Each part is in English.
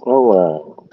Oh wow.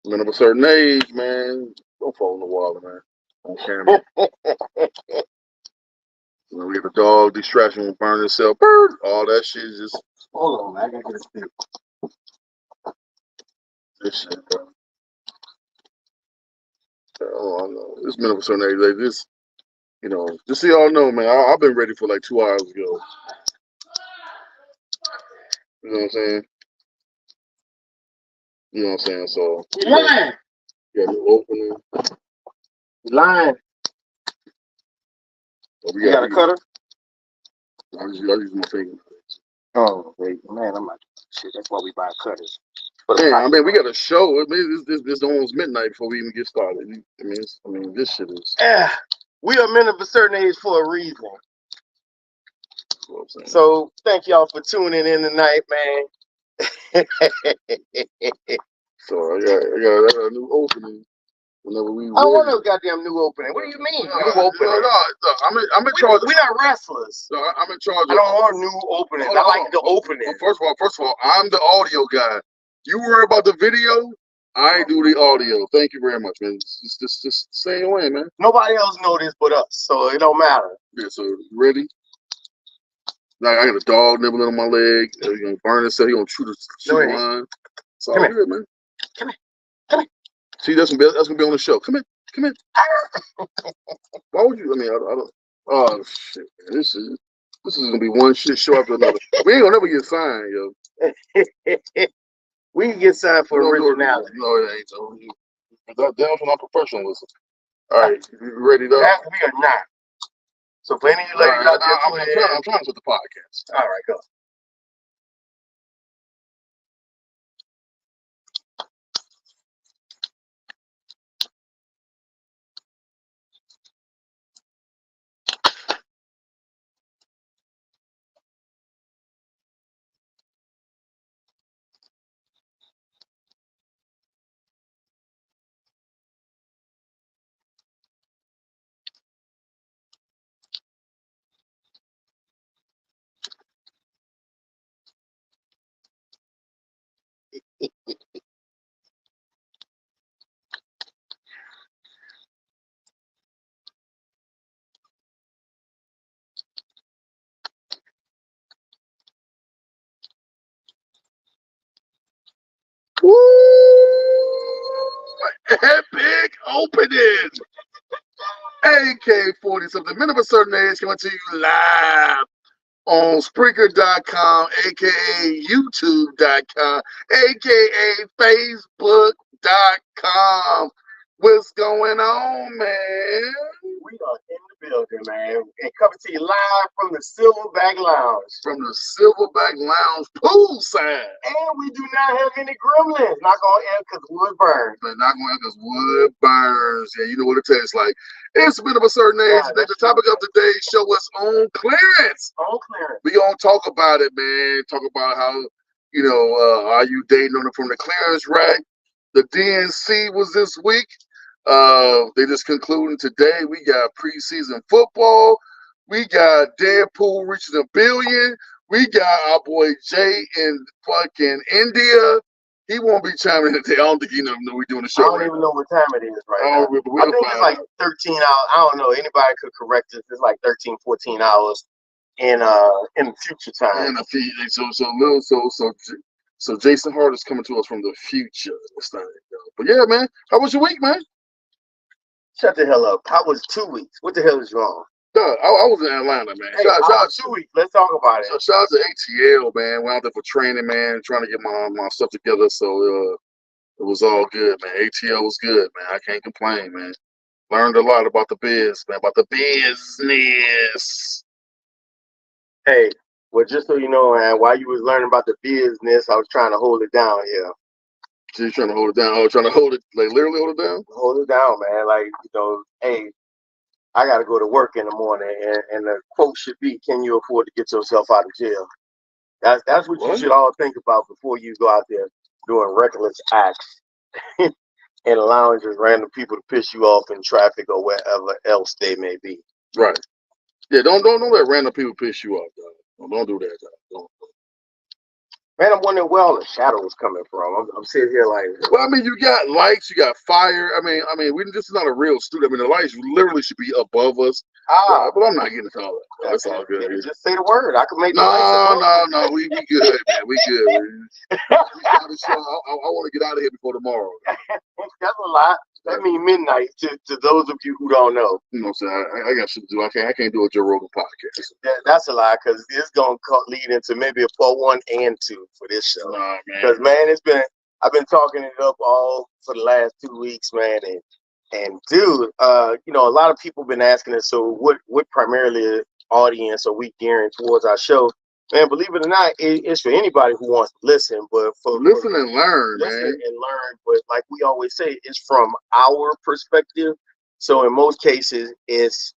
Men of a certain age, man, don't fall in the water, man. On camera. We have a dog distraction will burn itself. Bird. All that shit is just. Hold on, man. I gotta get a stick. This shit, bro. Oh, I know. This men of a certain age, like this, just so y'all know, man, I've been ready for like 2 hours ago. You know what I'm saying? You know what I'm saying? So. You lying. Yeah, new opening. You lying. So You got a cutter? I use my finger. Oh, wait, man, I'm like, shit, that's why we buy cutters. Man, I mean, we got a show. I mean, this almost midnight before we even get started. I mean, this shit is. Yeah, we are men of a certain age for a reason. So thank y'all for tuning in tonight, man. So I got a new opening. Whenever we. I don't want no goddamn new opening. What do you mean? New opening? No, I'm in charge. We're not wrestlers. No, I'm in charge. I don't want new openings. I like the opening. Well, first of all, I'm the audio guy. You worry about the video. I do the audio. Thank you very much, man. Just say it away, man. Nobody else know this but us, so it don't matter. Yeah. So you ready? Like I got a dog nibbling on my leg. He's gonna burn himself. He's gonna shoot the line. It's all good, man. Come here. See, that's gonna be on the show. Come in. Why would you? I mean, I don't. Oh shit, man. This is gonna be one shit show after another. We ain't gonna never get signed, yo. We can get signed for originality. No, it ain't. So that's not professionalism. All right, you ready though? We are not. So for any of you ladies out there, I'm trying to put the podcast. All right, go. Woo! Epic opening! AK-40 something. Men of a certain age coming to you live on Spreaker.com, aka YouTube.com, aka Facebook.com. What's going on, man? We are in the building, man, and coming to you live from the Silverback Lounge. From the Silverback Lounge poolside. And we do not have any gremlins. Not gonna end because wood burns. But not going to end because wood burns. Yeah, you know what it tastes like. It's a bit of a certain age. Yeah, the topic of today's show is on clearance. On clearance. We gonna talk about it, man. Talk about how, are you dating on it from the clearance rack? The DNC was this week. They just concluded today. We got preseason football. We got Deadpool reaching $1 billion. We got our boy Jay in fucking India. He won't be chiming in today. I don't think he know we're doing the show. I don't even know what time it is right now. I think it's like 13 hours. I don't know. Anybody could correct us. It's like 13, 14 hours in future time. So Jason Hart is coming to us from the future. But yeah, man. How was your week, man? Shut the hell up. How was 2 weeks? What the hell is wrong? I was in Atlanta, man. Hey, shout 2 weeks. Let's talk about it. So shout out to ATL, man. Went out there for training, man. Trying to get my stuff together. So it was all good, man. ATL was good, man. I can't complain, man. Learned a lot about the biz, man. About the business. Hey, well, just so you know, man, while you was learning about the business, I was trying to hold it down here. So you're trying to hold it down? Oh, trying to hold it, like literally hold it down? Hold it down, man. Like, hey, I got to go to work in the morning, and the quote should be, can you afford to get yourself out of jail? That's what you should all think about before you go out there doing reckless acts and allowing just random people to piss you off in traffic or wherever else they may be. Right. Yeah, don't let random people piss you off, though. Don't do that, though. Man, I'm wondering where all the shadow is coming from. I'm sitting here like, Well, I mean, you got lights, you got fire. I mean, this is not a real studio. I mean, the lights literally should be above us. But I'm not getting into all that. That's all good. Just say the word. I can make the No, lights no, we good, man. We good. I want to get out of here before tomorrow. That's a lot. That means midnight to those of you who don't know. You know what I'm saying? I got shit to do. I can't do a Joe Rogan podcast. That's a lie, because it's gonna lead into maybe a part 1 and 2 for this show. Nah, man. Because I've been talking it up all for the last 2 weeks, man, and dude, a lot of people been asking us, so what primarily audience are we gearing towards our show? Man, believe it or not, it's for anybody who wants to listen, but listen and learn, man. But like we always say, it's from our perspective. So in most cases, it's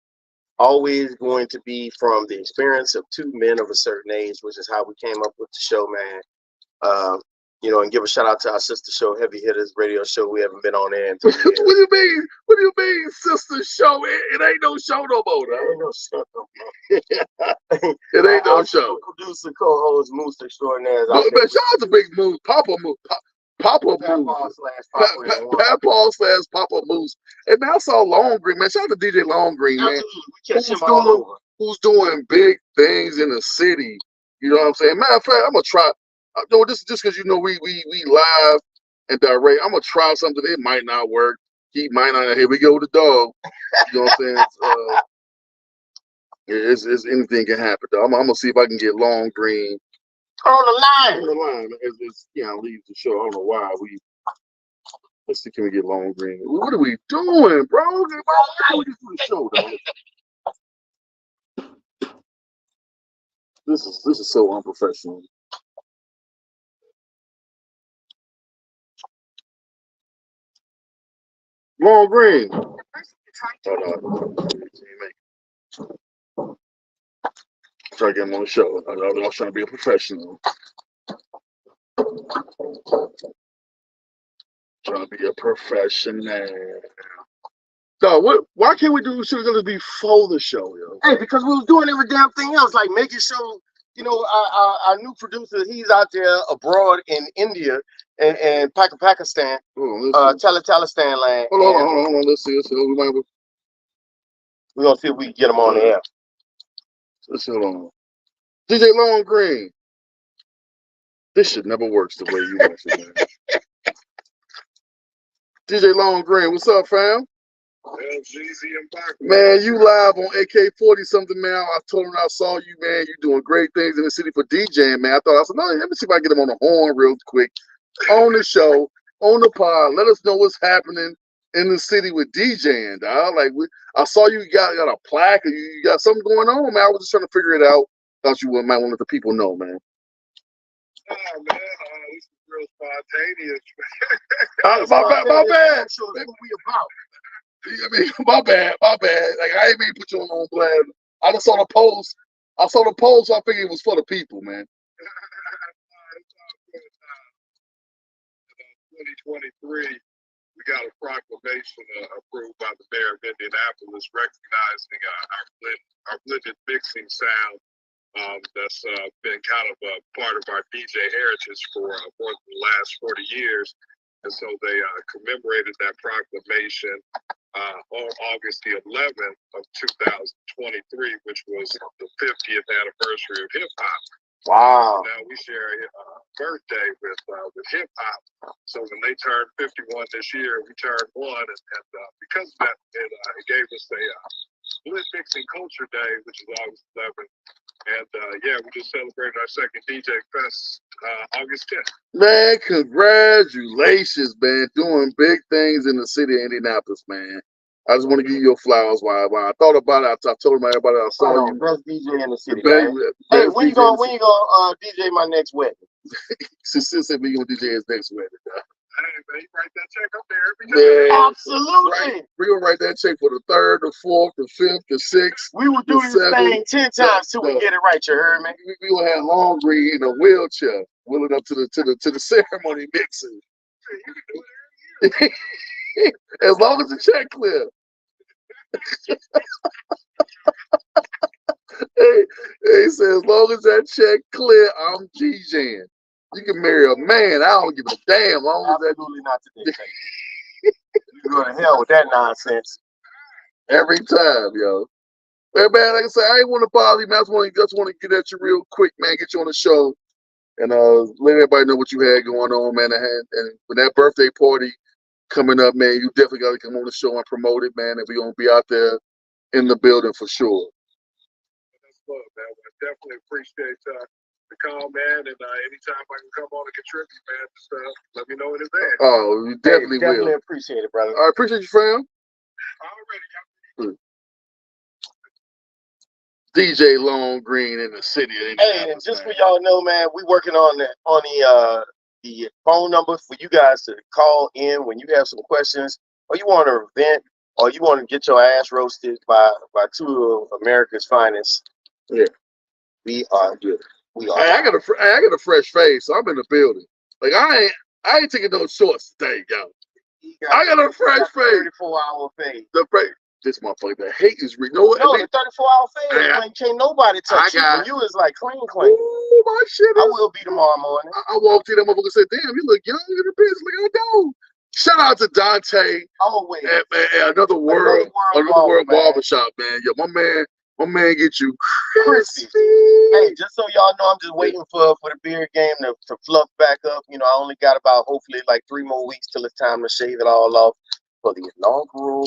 always going to be from the experience of 2 men of a certain age, which is how we came up with the show, man. And give a shout out to our sister show, Heavy Hitters Radio Show. We haven't been on there in 3 years. What do you mean, sister show? It ain't no show no more, though. It ain't no show no more. It ain't no show. Producer, co-host, Moose Extraordinaire. Man, shout out to Big Moose, Papa Moose. Papa Moose. Papaw / Papa Moose. And man, I saw Long Green, man. Shout out to DJ Long Green, man. Who's doing big things in the city. You know what I'm saying? Matter of fact, I'm gonna try. This is just because we live and direct. I'm gonna try something. It might not work. He might not. Here we go with the dog. You know what I'm saying? It's anything can happen. Though. I'm gonna see if I can get Long Green on the line. It's leaves the show. I don't know why let's see. Can we get Long Green? What are we doing, bro? How we just do the show, though? This is so unprofessional. Long Green. Try to get him on the show. I was trying to be a professional. Trying to be a professional. So why can't we do shit gonna be before the show, yo? Hey, because we was doing every damn thing else, like making sure, our new producer, he's out there abroad in India and Pakistan, Talistan land. Hold on. Let's see. We're gonna see if we can get him on the air. Let's see. Hold on. DJ Long Green. This shit never works the way you want it, man. DJ Long Green, what's up, fam? Man, you live on AK-40 something, man. I told him I saw you, man. You doing great things in the city for DJing, man. I said, no, let me see if I can get him on the horn real quick. On the show, on the pod. Let us know what's happening in the city with DJing, dog. Like, I saw you got a plaque, or you got something going on, man. I was just trying to figure it out. Thought you might want to let the people know, man. Oh, man, this is real spontaneous. My bad. Show us what we about. I mean, my bad. Like, I ain't mean to put you on blast. I just saw the post. So I figured it was for the people, man. 2023, we got a proclamation approved by the mayor of Indianapolis recognizing our blended mixing sound that's been kind of a part of our DJ heritage for more than the last 40 years. And so they commemorated that proclamation on August the 11th of 2023, which was the 50th anniversary of hip hop. Wow. Now we share a birthday with hip hop. So when they turned 51 this year, we turned 1, and because of that, it gave us a Blend Mixing Culture Day, which is August 11th. And we just celebrated our second DJ Fest August 10th. Man, congratulations, man. Doing big things in the city of Indianapolis, man. I just want to give you your flowers. While I thought about it, I told everybody I saw you. Best DJ in the city. Hey, when you gonna DJ my next wedding? Since said we gonna DJ his next wedding. Hey, man, you write that check up there every day. Man, absolutely. Right. We gonna write that check for the 3rd, the 4th, the 5th, the 6th. We will do this thing 10 times till we get it right. You heard me? We gonna have Long Green in a wheelchair, wheeling up to the ceremony mixing. As long as the check clear. Hey, he said, as long as that check clear, I'm DJing. You can marry a man. I don't give a damn. Long as that Absolutely not today. You go to hell with that nonsense. every time, yo. Hey, man, like I said, I ain't want to bother you, man. I just want to get at you real quick, man. Get you on the show and let everybody know what you had going on, man. And when that birthday party coming up, man, you definitely got to come on the show and promote it, man. And we're going to be out there in the building for sure. That's love, man. I definitely appreciate the call, man. And anytime I can come on and contribute, man, just let me know in advance. Oh, you definitely Definitely will. appreciate it, brother. I appreciate you, fam. Already. DJ Long Green in the city. Hey, and just for y'all know, man, we working on the phone number for you guys to call in when you have some questions, or you want to vent, or you want to get your ass roasted by two of America's finest. Yeah, we are good. We are. Hey, I got a fresh face, so I'm in the building. Like I ain't taking no shorts today, yo. I got a fresh face. 34-hour fade. This motherfucker, the hate is real. No, the 34-hour fade, man, can't nobody touch you. When you is like clean. Ooh, my shit I will be tomorrow morning. I walked in, that motherfucker said, damn, you look young in the business. Like, I know. Shout out to Dante. Always. And Another World Barbershop, man. Yo, my man get you crispy. Hey, just so y'all know, I'm just waiting for the beard game to fluff back up. You know, I only got about hopefully like 3 more weeks till it's time to shave it all off for the inaugural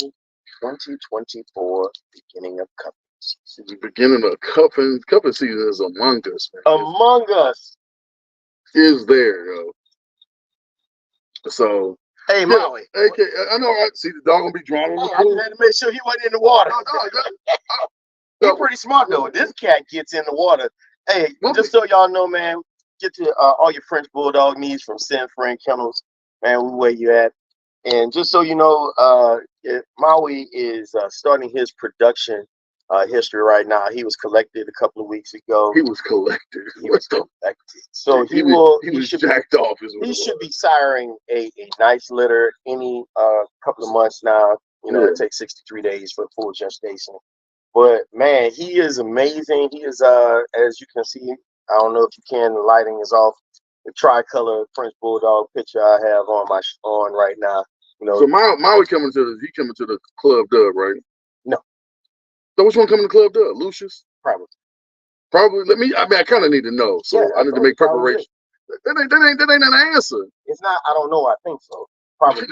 2024 beginning of cuffing season. The beginning of cuffing season is among us, man. Among us is there, yo. So hey, Maui. Okay, I know. I see the dog gonna be drawn on the pool. I had to make sure he wasn't in the water. He's pretty smart though. This cat gets in the water. Hey, just so y'all know, man, get to all your French Bulldog needs from San Fran Kennels, man. We where you at. And just so you know, Maui is starting his production history right now. He was collected a couple of weeks ago. He was collected. So he was jacked off. He should be siring a nice litter any couple of months now. You know, it takes 63 days for full gestation. But man, he is amazing. He is as you can see, I don't know if you can, the lighting is off. The tricolor French Bulldog picture I have on right now. You know, so Maui coming to the Club Dub, right? No. So which one coming to Club Dub? Lucius? Probably. I kind of need to know. So I need to make preparation. That ain't an answer. It's not. I don't know. I think so. Probably.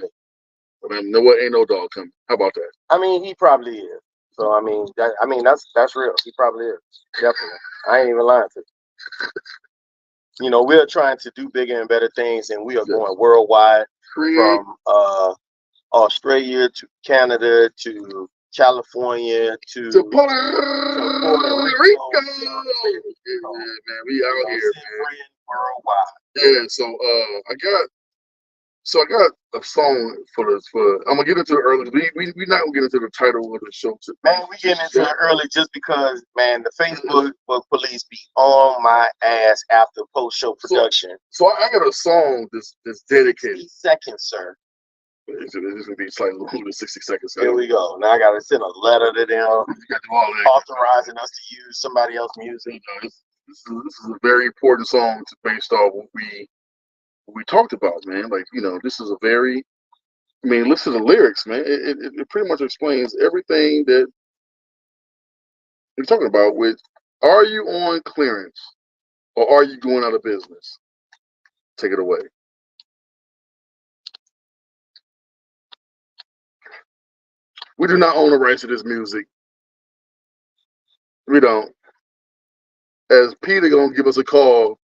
But I know what, ain't no dog coming. How about that? I mean, he probably is. So I mean, that's real. He probably is. Definitely. I ain't even lying to you. You know, we're trying to do bigger and better things, and we are going worldwide from Australia to Canada to California to Puerto Rico. Yeah, man, we out here, man. Worldwide. Yeah, so I got a song for I'm gonna get into it early. We not gonna get into the title of the show today. Man, we getting into it early just because, man, the Facebook police be on my ass after post-show production. So I got a song that's dedicated. 60 seconds, sir. It's gonna be slightly longer than 60 seconds. Here we go. Now I gotta send a letter to them authorizing us to use somebody else's music. This is a very important song based off what we talked about, man. Like, you know, this is a very, I mean, listen to the lyrics, man. It pretty much explains everything that we're talking about with, are you on clearance or are you going out of business? Take it away. We do not own the rights to this music. We don't. As Peter gonna give us a call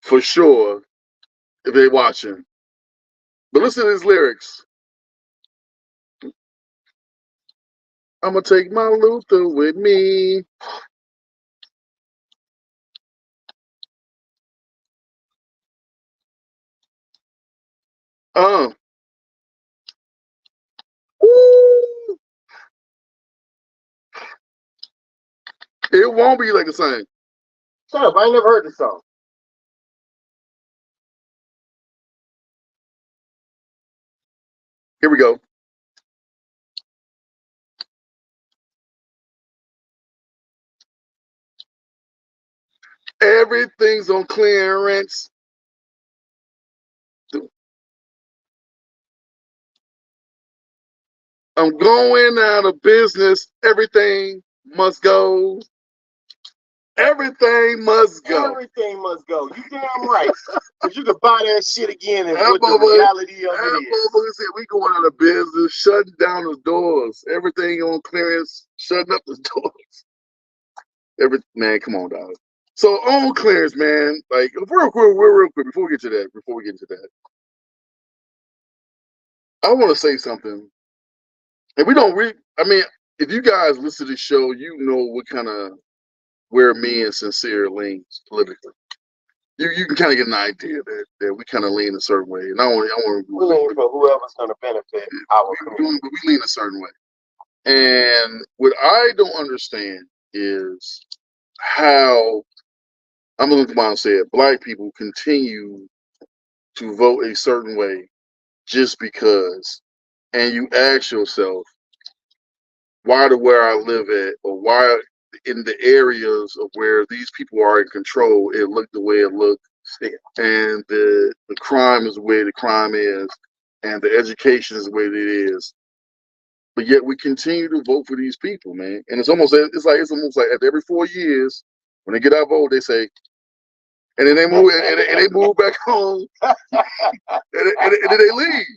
for sure if they watching. But listen to his lyrics. I'm gonna take my Luther with me. Woo. It won't be like the same. Shut up, I ain't never heard this song. Here we go. Everything's on clearance. I'm going out of business. Everything must go. Everything must go. Everything must go. You damn right. Because you can buy that shit again and That what the motherfucker- reality of That it is. motherfucker said we going out of business, shutting down the doors. Everything on clearance, shutting up the doors. Man, come on, dog. So on clearance, man, like real quick, before we get to that, I want to say something. And we don't I mean, if you guys listen to the show, you know what kind of where me and Sincere leans politically. You can kind of get an idea that we kind of lean a certain way. And I want We're leaning for whoever's going to benefit our community. we lean a certain way. And what I don't understand is how I'm gonna come out and say it. Black people continue to vote a certain way just because, and you ask yourself, why do where I live at, or why in the areas of where these people are in control, it looked the way it looked, and the crime is the way the crime is, and the education is the way it is. But yet we continue to vote for these people, man. And it's almost like after every 4 years, when they get our vote, they say, and then they move and they move back home, and then they leave.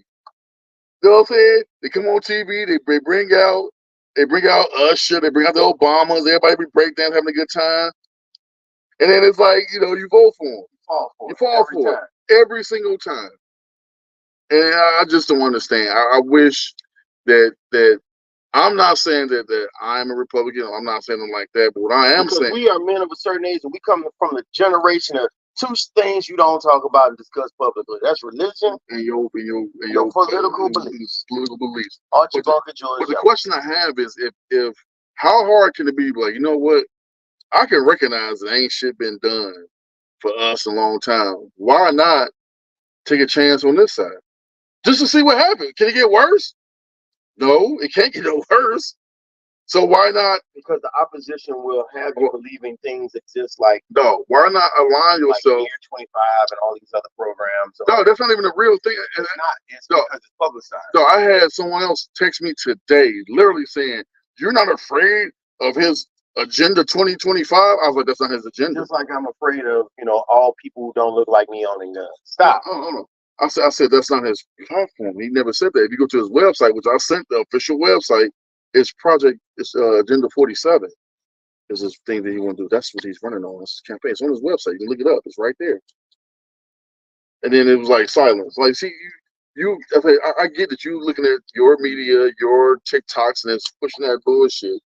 You know what I'm saying? They come on TV, they bring out Usher, they bring out the Obamas, everybody be breakdown having a good time. And then it's like, you vote for them. You fall for it every single time. And I just don't understand. I wish that I'm not saying that I'm a Republican. I'm not saying them like that. But what I am saying, we are men of a certain age, and we come from the generation of two things you don't talk about and discuss publicly. That's religion and your political beliefs. Political beliefs. Archie Bunker, George. But the question I have is, if how hard can it be? Like, you know what? I can recognize that ain't shit been done for us in a long time. Why not take a chance on this side, just to see what happens? Can it get worse? No, it can't get no worse. So why not? Because the opposition will have you believing things exist like No, why not align yourself? Like Year 25 and all these other programs. No, that's not even a real thing. It's not. It's because it's publicized. No, I had someone else text me today, literally saying, "You're not afraid of his agenda 2025?" I was like, "That's not his agenda." Just like I'm afraid of, all people who don't look like me owning guns. Stop. No. I said that's not his platform. He never said that. If you go to his website, which I sent the official website, it's Agenda 47. Is his thing that he want to do. That's what he's running on. It's his campaign. It's on his website. You can look it up. It's right there. And then it was like silence. Like, see, I get that you looking at your media, your TikToks, and it's pushing that bullshit.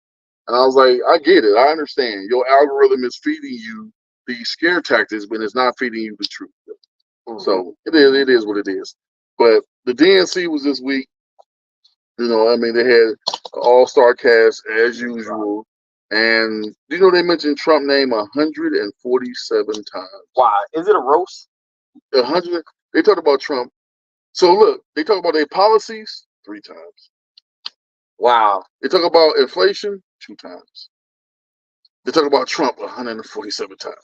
And I was like, I get it. I understand. Your algorithm is feeding you these scare tactics, but it's not feeding you the truth. Mm-hmm. So it is what it is. But the DNC was this week. They had an all-star cast as usual. And they mentioned Trump name 147 times. Why? Is it a roast? 100. They talked about Trump. So look, they talk about their policies 3 times. Wow. They talk about inflation 2 times. They talk about Trump 147 times.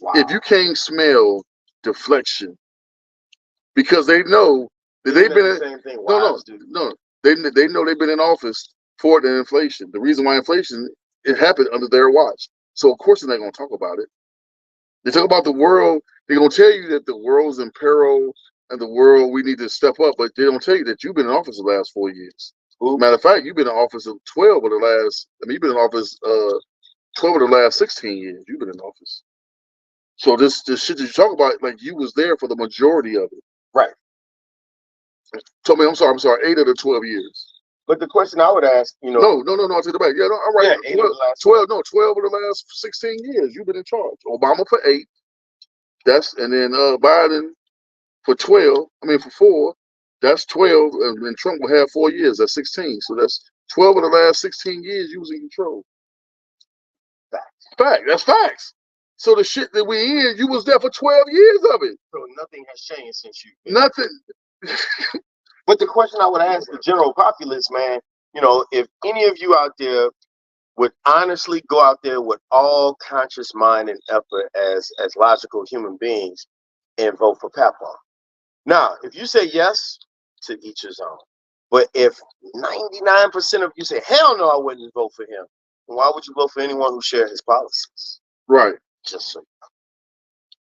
Wow. If you can't smell deflection, because they know that they've been the same thing. No. They know they've been in office for the inflation. The reason why inflation, it happened under their watch. So of course they're not going to talk about it. They talk about the world. They're going to tell you that the world's in peril and the world, we need to step up. But they don't tell you that you've been in office the last 4 years. Matter of fact, you've been in office of 12 of the last. You've been in office 12 of the last 16 years. You've been in office. So this shit that you talk about, like, you was there for the majority of it. Right. I'm sorry, 8 of the 12 years. But the question I would ask, No, I take it back. Yeah, no, I'm right. Yeah, 12 of the last 16 years, you've been in charge. Obama for 8. And then Biden for 12. For 4. That's 12, and then Trump will have 4 years. That's 16. So that's 12 of the last 16 years you was in control. Fact. That's facts. So the shit that we in, you was there for 12 years of it. So nothing has changed since you. Nothing. But the question I would ask the general populace, man, if any of you out there would honestly go out there with all conscious mind and effort as logical human beings and vote for Papon. Now, if you say yes, to each his own. But if 99% of you say, hell no, I wouldn't vote for him, why would you vote for anyone who shares his policies? Right. Just so.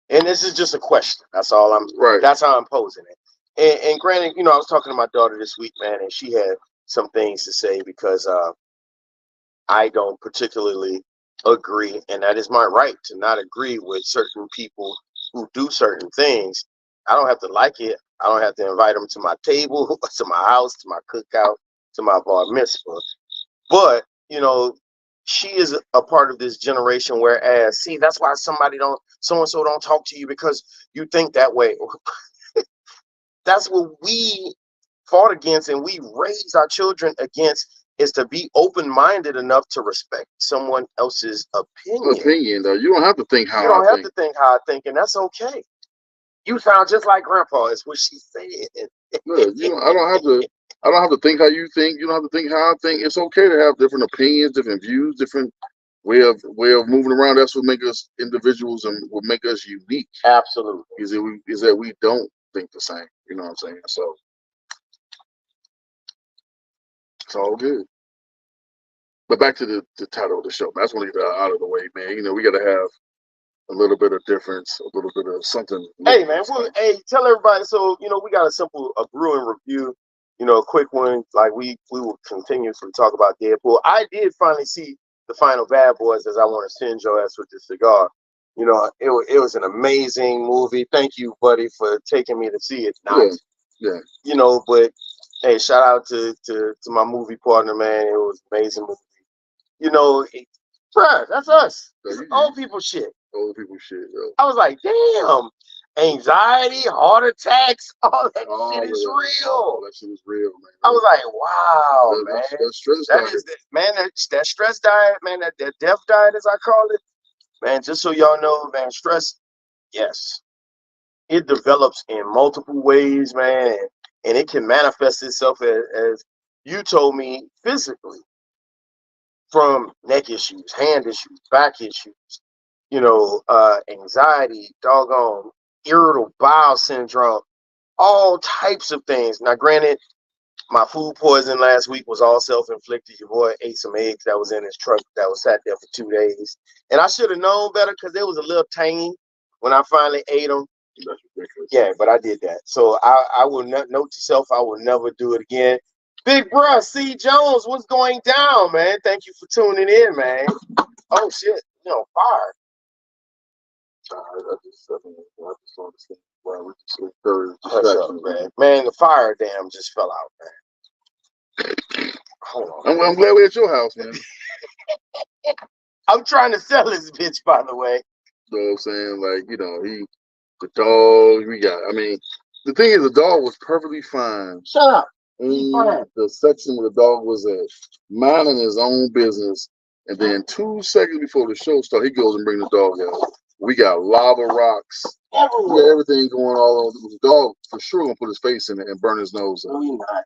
And this is just a question. That's all I'm. Right. That's how I'm posing it. And granted, you know, I was talking to my daughter this week, man, and she had some things to say because I don't particularly agree, and that is my right to not agree with certain people who do certain things. I don't have to like it. I don't have to invite them to my table, to my house, to my cookout, to my bar mitzvah. But, you know, she is a part of this generation, whereas, see, that's why so-and-so don't talk to you because you think that way. That's what we fought against and we raised our children against, is to be open-minded enough to respect someone else's opinion. Though. You don't have to think how You don't I have to think how I think, and that's okay. You sound just like Grandpa, is what she said. Look, I don't have to think how you think. You don't have to think how I think. It's okay to have different opinions, different views, different way of moving around. That's what makes us individuals and what make us unique. Absolutely. Is that we don't think the same. You know what I'm saying? So it's all good. But back to the title of the show. I just want to get that out of the way, man. You know, we got to have a little bit of difference, a little bit of something. Hey, man. Hey, tell everybody. So, you know, we got a brewing review. You know, a quick one. Like we will continuously talk about Deadpool. I did finally see the final Bad Boys, as I want to send your ass with this cigar. You know, it was an amazing movie. Thank you, buddy, for taking me to see it. Yeah. You know, but hey, shout out to my movie partner, man. It was an amazing movie. You know, bruh, that's us. It's old people shit. Old people shit, yo. I was like, damn, anxiety, heart attacks, all that shit is real. That shit is real, man. I was like, wow, man. That stress diet. That stress diet, man, that death diet, as I call it, man, just so y'all know, man, stress, yes, it develops in multiple ways, man, and it can manifest itself as you told me, physically, from neck issues, hand issues, back issues, you know, anxiety, doggone, irritable bowel syndrome, all types of things. Now, granted, my food poisoning last week was all self-inflicted. Your boy ate some eggs that was in his truck that was sat there for 2 days. And I should have known better because they was a little tangy when I finally ate them. That's ridiculous. Yeah, but I did that. So I will note to self, I will never do it again. Big bruh, C. Jones, what's going down, man? Thank you for tuning in, man. Oh, shit. You know, fire. I just understand why we just encourage man. Man, the fire dam just fell out, man. Hold on. I'm glad we're at your house, man. I'm trying to sell this bitch, by the way. You know what I'm saying? Like, you know, the dog we got. I mean, the thing is, the dog was perfectly fine. Shut up. The section where the dog was at, minding his own business, and then 2 seconds before the show started, he goes and brings the dog out. We got lava rocks. We got everything going all over. The dog for sure gonna put his face in it and burn his nose up. No, you're not.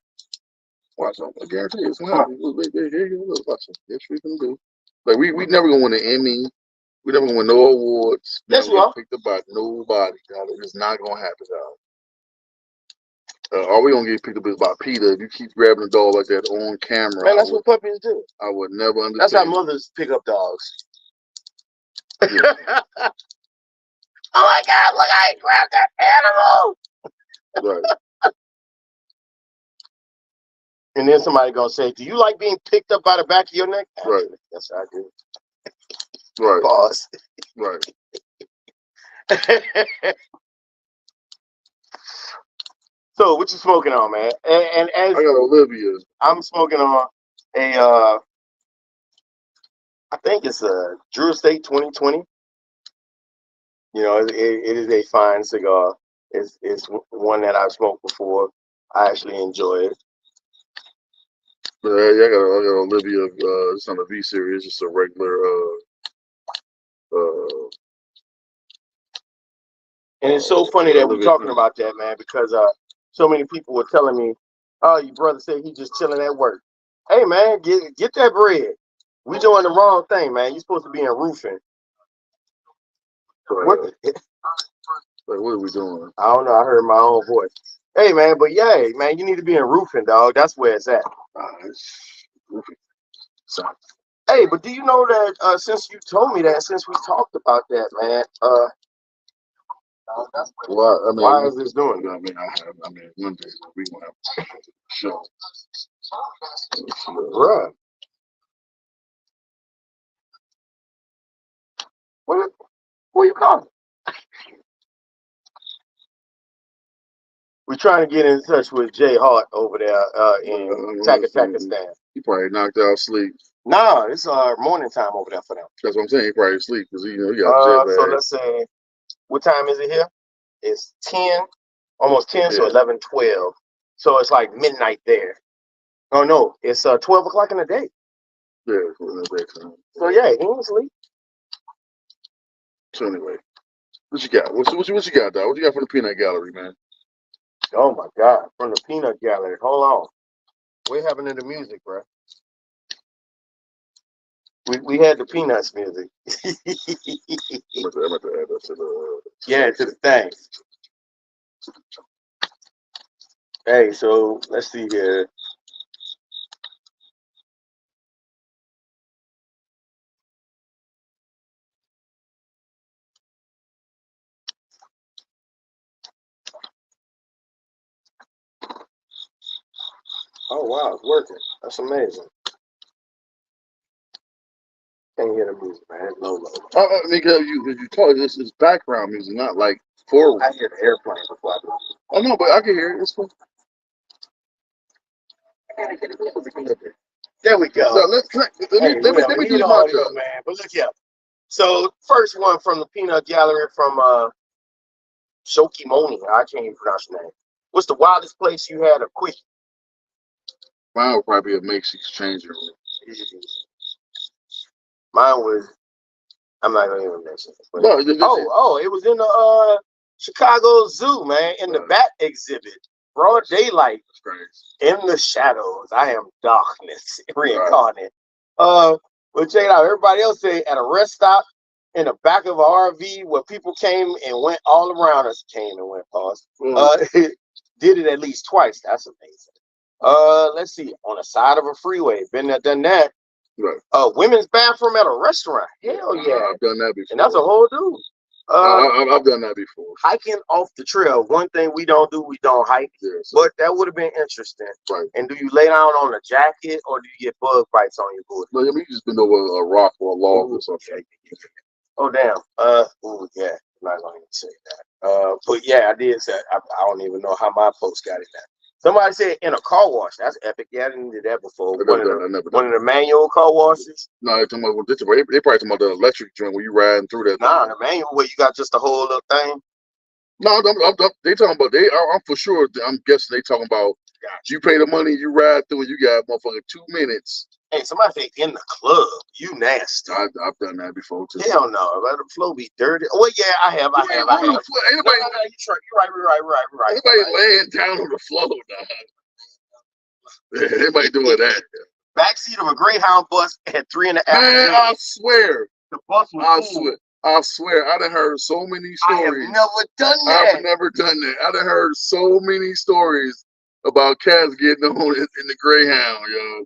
Watch out. I guarantee you it's gonna happen. Here you go. Watch it. Yes, we can do. Like we never gonna win an Emmy. We never gonna win no awards. Yes, we are. Picked up by nobody. It's not gonna happen, dog. Are we gonna get picked up by PETA if you keep grabbing the dog like that on camera? Man, that's what puppies do. I would never understand. That's how mothers pick up dogs. Yeah. Oh my God! Look, I grabbed that animal. Right. And then somebody gonna say, "Do you like being picked up by the back of your neck?" Right. Yes, I do. Right. Pause. Right. So, what you smoking on, man? And as I got Olivia. I'm smoking on a, I think it's a Drew Estate 2020. You know, it is a fine cigar. It's one that I've smoked before. I actually enjoy it. Yeah, I got Olivia. It's on the V series. It's just a regular. And it's so funny that we're talking about that, man, because so many people were telling me, "Oh, your brother said he just chilling at work." Hey, man, get that bread. We doing the wrong thing, man. You're supposed to be in roofing. What are we doing? I don't know. I heard my own voice. Hey man, but yeah, man, you need to be in roofing, dog. That's where it's at. It's roofing. So, Hey, but do you know that since you told me that, since we talked about that, man, that's well, I mean, why is this doing that? I mean, one day we gonna have a show. Bruh. Who you calling? We're trying to get in touch with Jay Hart over there in Takistan. He probably knocked out sleep. Nah, it's morning time over there for them. That's what I'm saying. He probably asleep because he got jet So lag. let's say, what time is it here? It's 10, almost 10, so 11, 12. So it's like midnight there. Oh no, it's 12 o'clock in the day. Yeah, so yeah, he ain't asleep. So anyway, what you got? What you got, dog? What you got from the peanut gallery, man? Oh my God, from the peanut gallery. Hold on. We're having the music, bro. We had the Peanuts music. I'm about to add that to the to the thing. Hey, so let's see here. Oh wow, it's working. That's amazing. Can't hear the music, man. It's low. I mean, because you talk, this is background music, not like forward. I hear the airplane before I do. I know, but I can hear it. It's cool. There we go. So let me do my job, man. But look here. So first one from the Peanut Gallery from Shokimoni. I can't even pronounce the name. What's the wildest place you had a quickie? Mine would probably be a Macy's change room. Mine was, I'm not gonna even mention it. But No, it was in the Chicago Zoo, man, in the bat exhibit. Broad daylight. That's crazy. In the shadows. I am darkness reincarnate. But check it out. Everybody else say at a rest stop in the back of an RV where people came and went all around us. Came and went past. Did it at least twice. That's amazing. Let's see. On the side of a freeway. Been there, done that. Right. Women's bathroom at a restaurant. Hell yeah. I've done that before. And that's a whole dude. I've done that before. Hiking off the trail. One thing we don't do, we don't hike. But that would have been interesting. Right. And do you lay down on a jacket or do you get bug bites on your booty? No, I mean, you just been over a rock or a log or something. Oh damn. Yeah. I'm not gonna even say that. But yeah, I did say I don't even know how my post got in that. Somebody said in a car wash. That's epic. Yeah, I didn't do that before. One of the manual car washes. No, they're talking about, they probably talking about the electric joint where you riding through that. Nah, the manual where you got just a whole little thing. No, they talking about I'm for sure. I'm guessing they talking about you pay the money, you ride through, and you got motherfucking 2 minutes. Hey, somebody say in the club. You nasty. I've done that before too. Hell no. Let the flow be dirty. Well, yeah, I have. Anybody, you're right. Anybody laying down on the floor, dog. Anybody doing that? Backseat of a Greyhound bus at 3 in the afternoon. Man, I swear. The bus was I swear, I done heard so many stories. I have never done that. I've never done that. I done heard so many stories about cats getting on in the Greyhound, yo.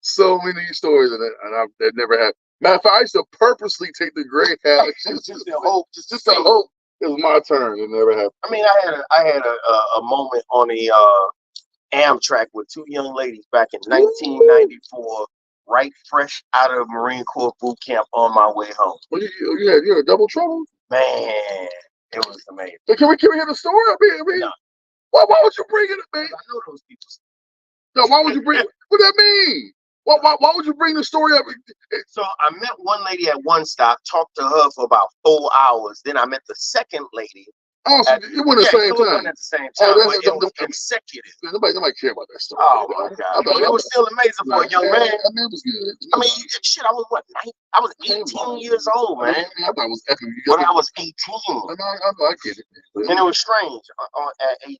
So many stories, and that never happened. Matter of fact, I used to purposely take the Greyhound just to hope it was my turn. It never happened. I mean, I had a moment on the Amtrak with two young ladies back in 1994. Right, fresh out of Marine Corps boot camp on my way home. Well, you had a double trouble? Man, it was amazing. But can we hear the story? I mean, no. Why would you bring it, man? I know those people. No, why would you bring it? What that mean? Why would you bring the story up? So I met one lady at one stop, talked to her for about 4 hours. Then I met the second lady. Oh, so it went at the same time. At the same time, but it was consecutive. Nobody care about that story. Oh my God! It was still amazing for a young man. I mean, it was good. I mean, shit. I was 18 years old, man. I thought it was epic. But I was 18. I get it. And it was strange at 18.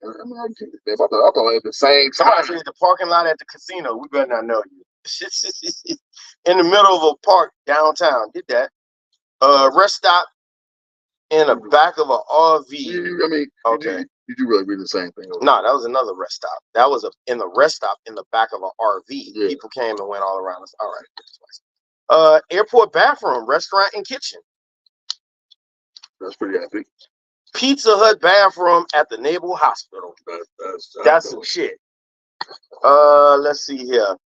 I mean, I get it, man. I thought at the same time. Somebody said the parking lot at the casino. We better not know you. In the middle of a park downtown. Did that. Rest stop. In the back of an RV. I mean, okay. You do really read the same thing. No, that was another rest stop. That was in the rest stop in the back of an RV. Yeah. People came and went all around us. All right. Airport bathroom, restaurant, and kitchen. That's pretty epic. Pizza Hut bathroom at the Naval Hospital. That's some shit. Let's see here.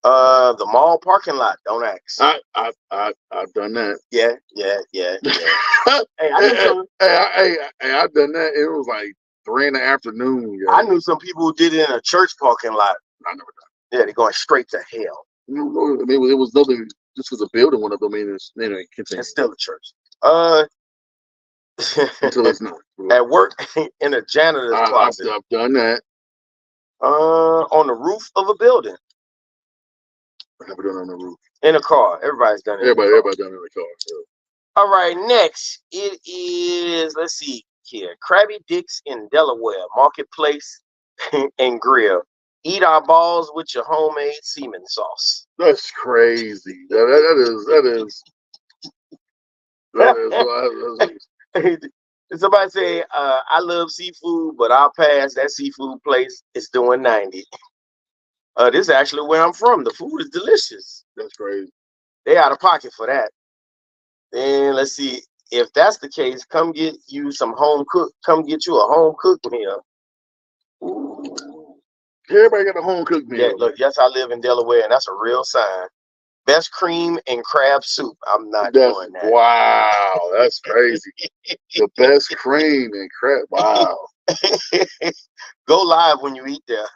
The mall parking lot. Don't ask. I've done that. Yeah. Hey, I've done that. It was like 3 in the afternoon. I knew some people who did it in a church parking lot. I never done. Yeah, they're going straight to hell. No, I mean, it was nothing. This was a building one of them. I mean, it's still a church. Until it's not. At work in a janitor's closet. I've done that. On the roof of a building. I never done it on the roof. In a car. Everybody's done it. Everybody done it in the car. Yeah. All right, next it is, let's see here, Krabby Dick's in Delaware, Marketplace and Grill. Eat our balls with your homemade semen sauce. That's crazy. That is. Somebody say, I love seafood, but I'll pass. That seafood place is doing 90. This is actually where I'm from. The food is delicious. That's crazy. They out of pocket for that. Then let's see. If that's the case, come get you some home cook. Come get you a home cooked meal. Ooh. Everybody got a home cooked meal. Yeah, look, yes, I live in Delaware, and that's a real sign. Best cream and crab soup. I'm not doing that. Wow, that's crazy. The best cream and crab. Wow. Go live when you eat there.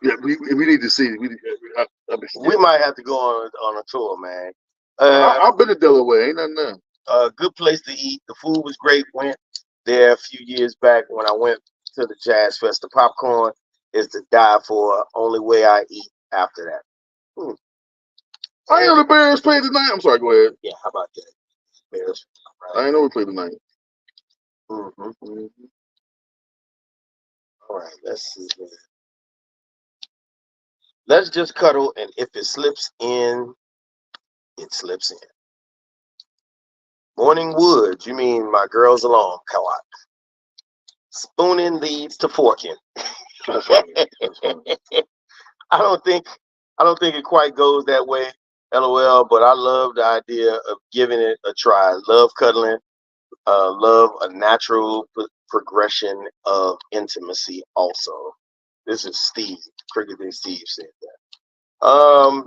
Yeah, we need to see. We might have to go on a tour, man. I've been to Delaware. Ain't nothing there. A good place to eat. The food was great. Went there a few years back when I went to the Jazz Fest. The popcorn is to die for. Only way I eat after that. I ain't know the Bears played tonight. I'm sorry. Go ahead. Yeah, how about that? Bears. Right. I ain't know we played tonight. All right. Let's see. Let's just cuddle, and if it slips in, it slips in. Morning Woods, you mean my girls alone, Kawak. Spooning leads to forking. That's funny. That's funny. I don't think it quite goes that way, LOL, but I love the idea of giving it a try. Love cuddling, love a natural progression of intimacy also. This is Steve, Cricket and Steve said that.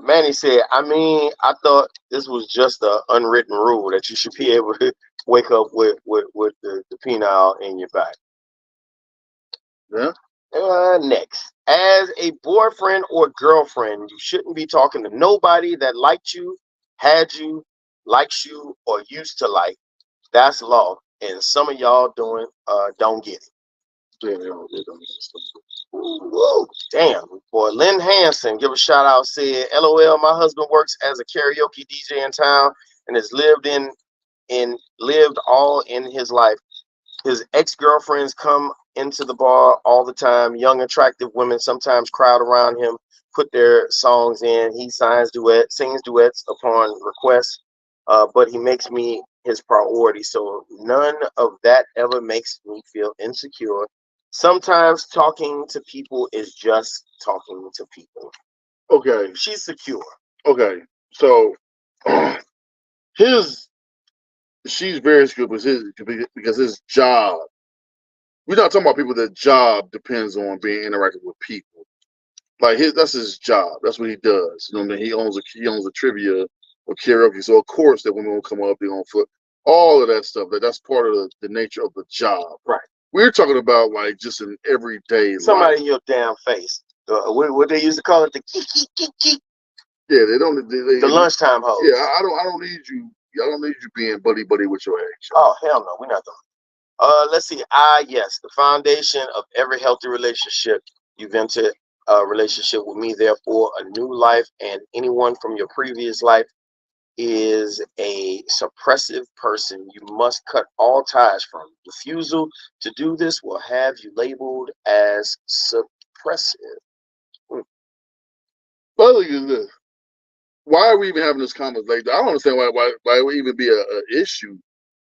Manny said, I mean, I thought this was just an unwritten rule that you should be able to wake up with the penile in your back. Yeah. Next, as a boyfriend or girlfriend, you shouldn't be talking to nobody that liked you, had you, likes you, or used to like. That's law, and some of y'all don't get it. Woo, damn, boy. Lynn Hansen, give a shout out, said, LOL, my husband works as a karaoke DJ in town and has lived all in his life. His ex-girlfriends come into the bar all the time. Young, attractive women sometimes crowd around him, put their songs in. He sings duets upon request, but he makes me his priority. So none of that ever makes me feel insecure. Sometimes talking to people is just talking to people. Okay. She's secure. Okay. So she's very secure because his job. We're not talking about people that job depends on being interactive with people. Like that's his job. That's what he does. You know what I mean? He owns a trivia or karaoke. So of course that women will come up, they're on foot, all of that stuff. That's part of the nature of the job. Right. We're talking about like just an everyday somebody life. in your damn face. What they used to call it, the geek. Yeah, they don't. The lunchtime hoes. Yeah, I don't need you. I don't need you being buddy with your ex. Oh hell no, we're not doing. Let's see. Yes, the foundation of every healthy relationship. You've entered a relationship with me, therefore a new life, and anyone from your previous life is a suppressive person. You must cut all ties from. Refusal to do this will have you labeled as suppressive. But look at this. Why are we even having this conversation? Like, I don't understand why it would even be a issue.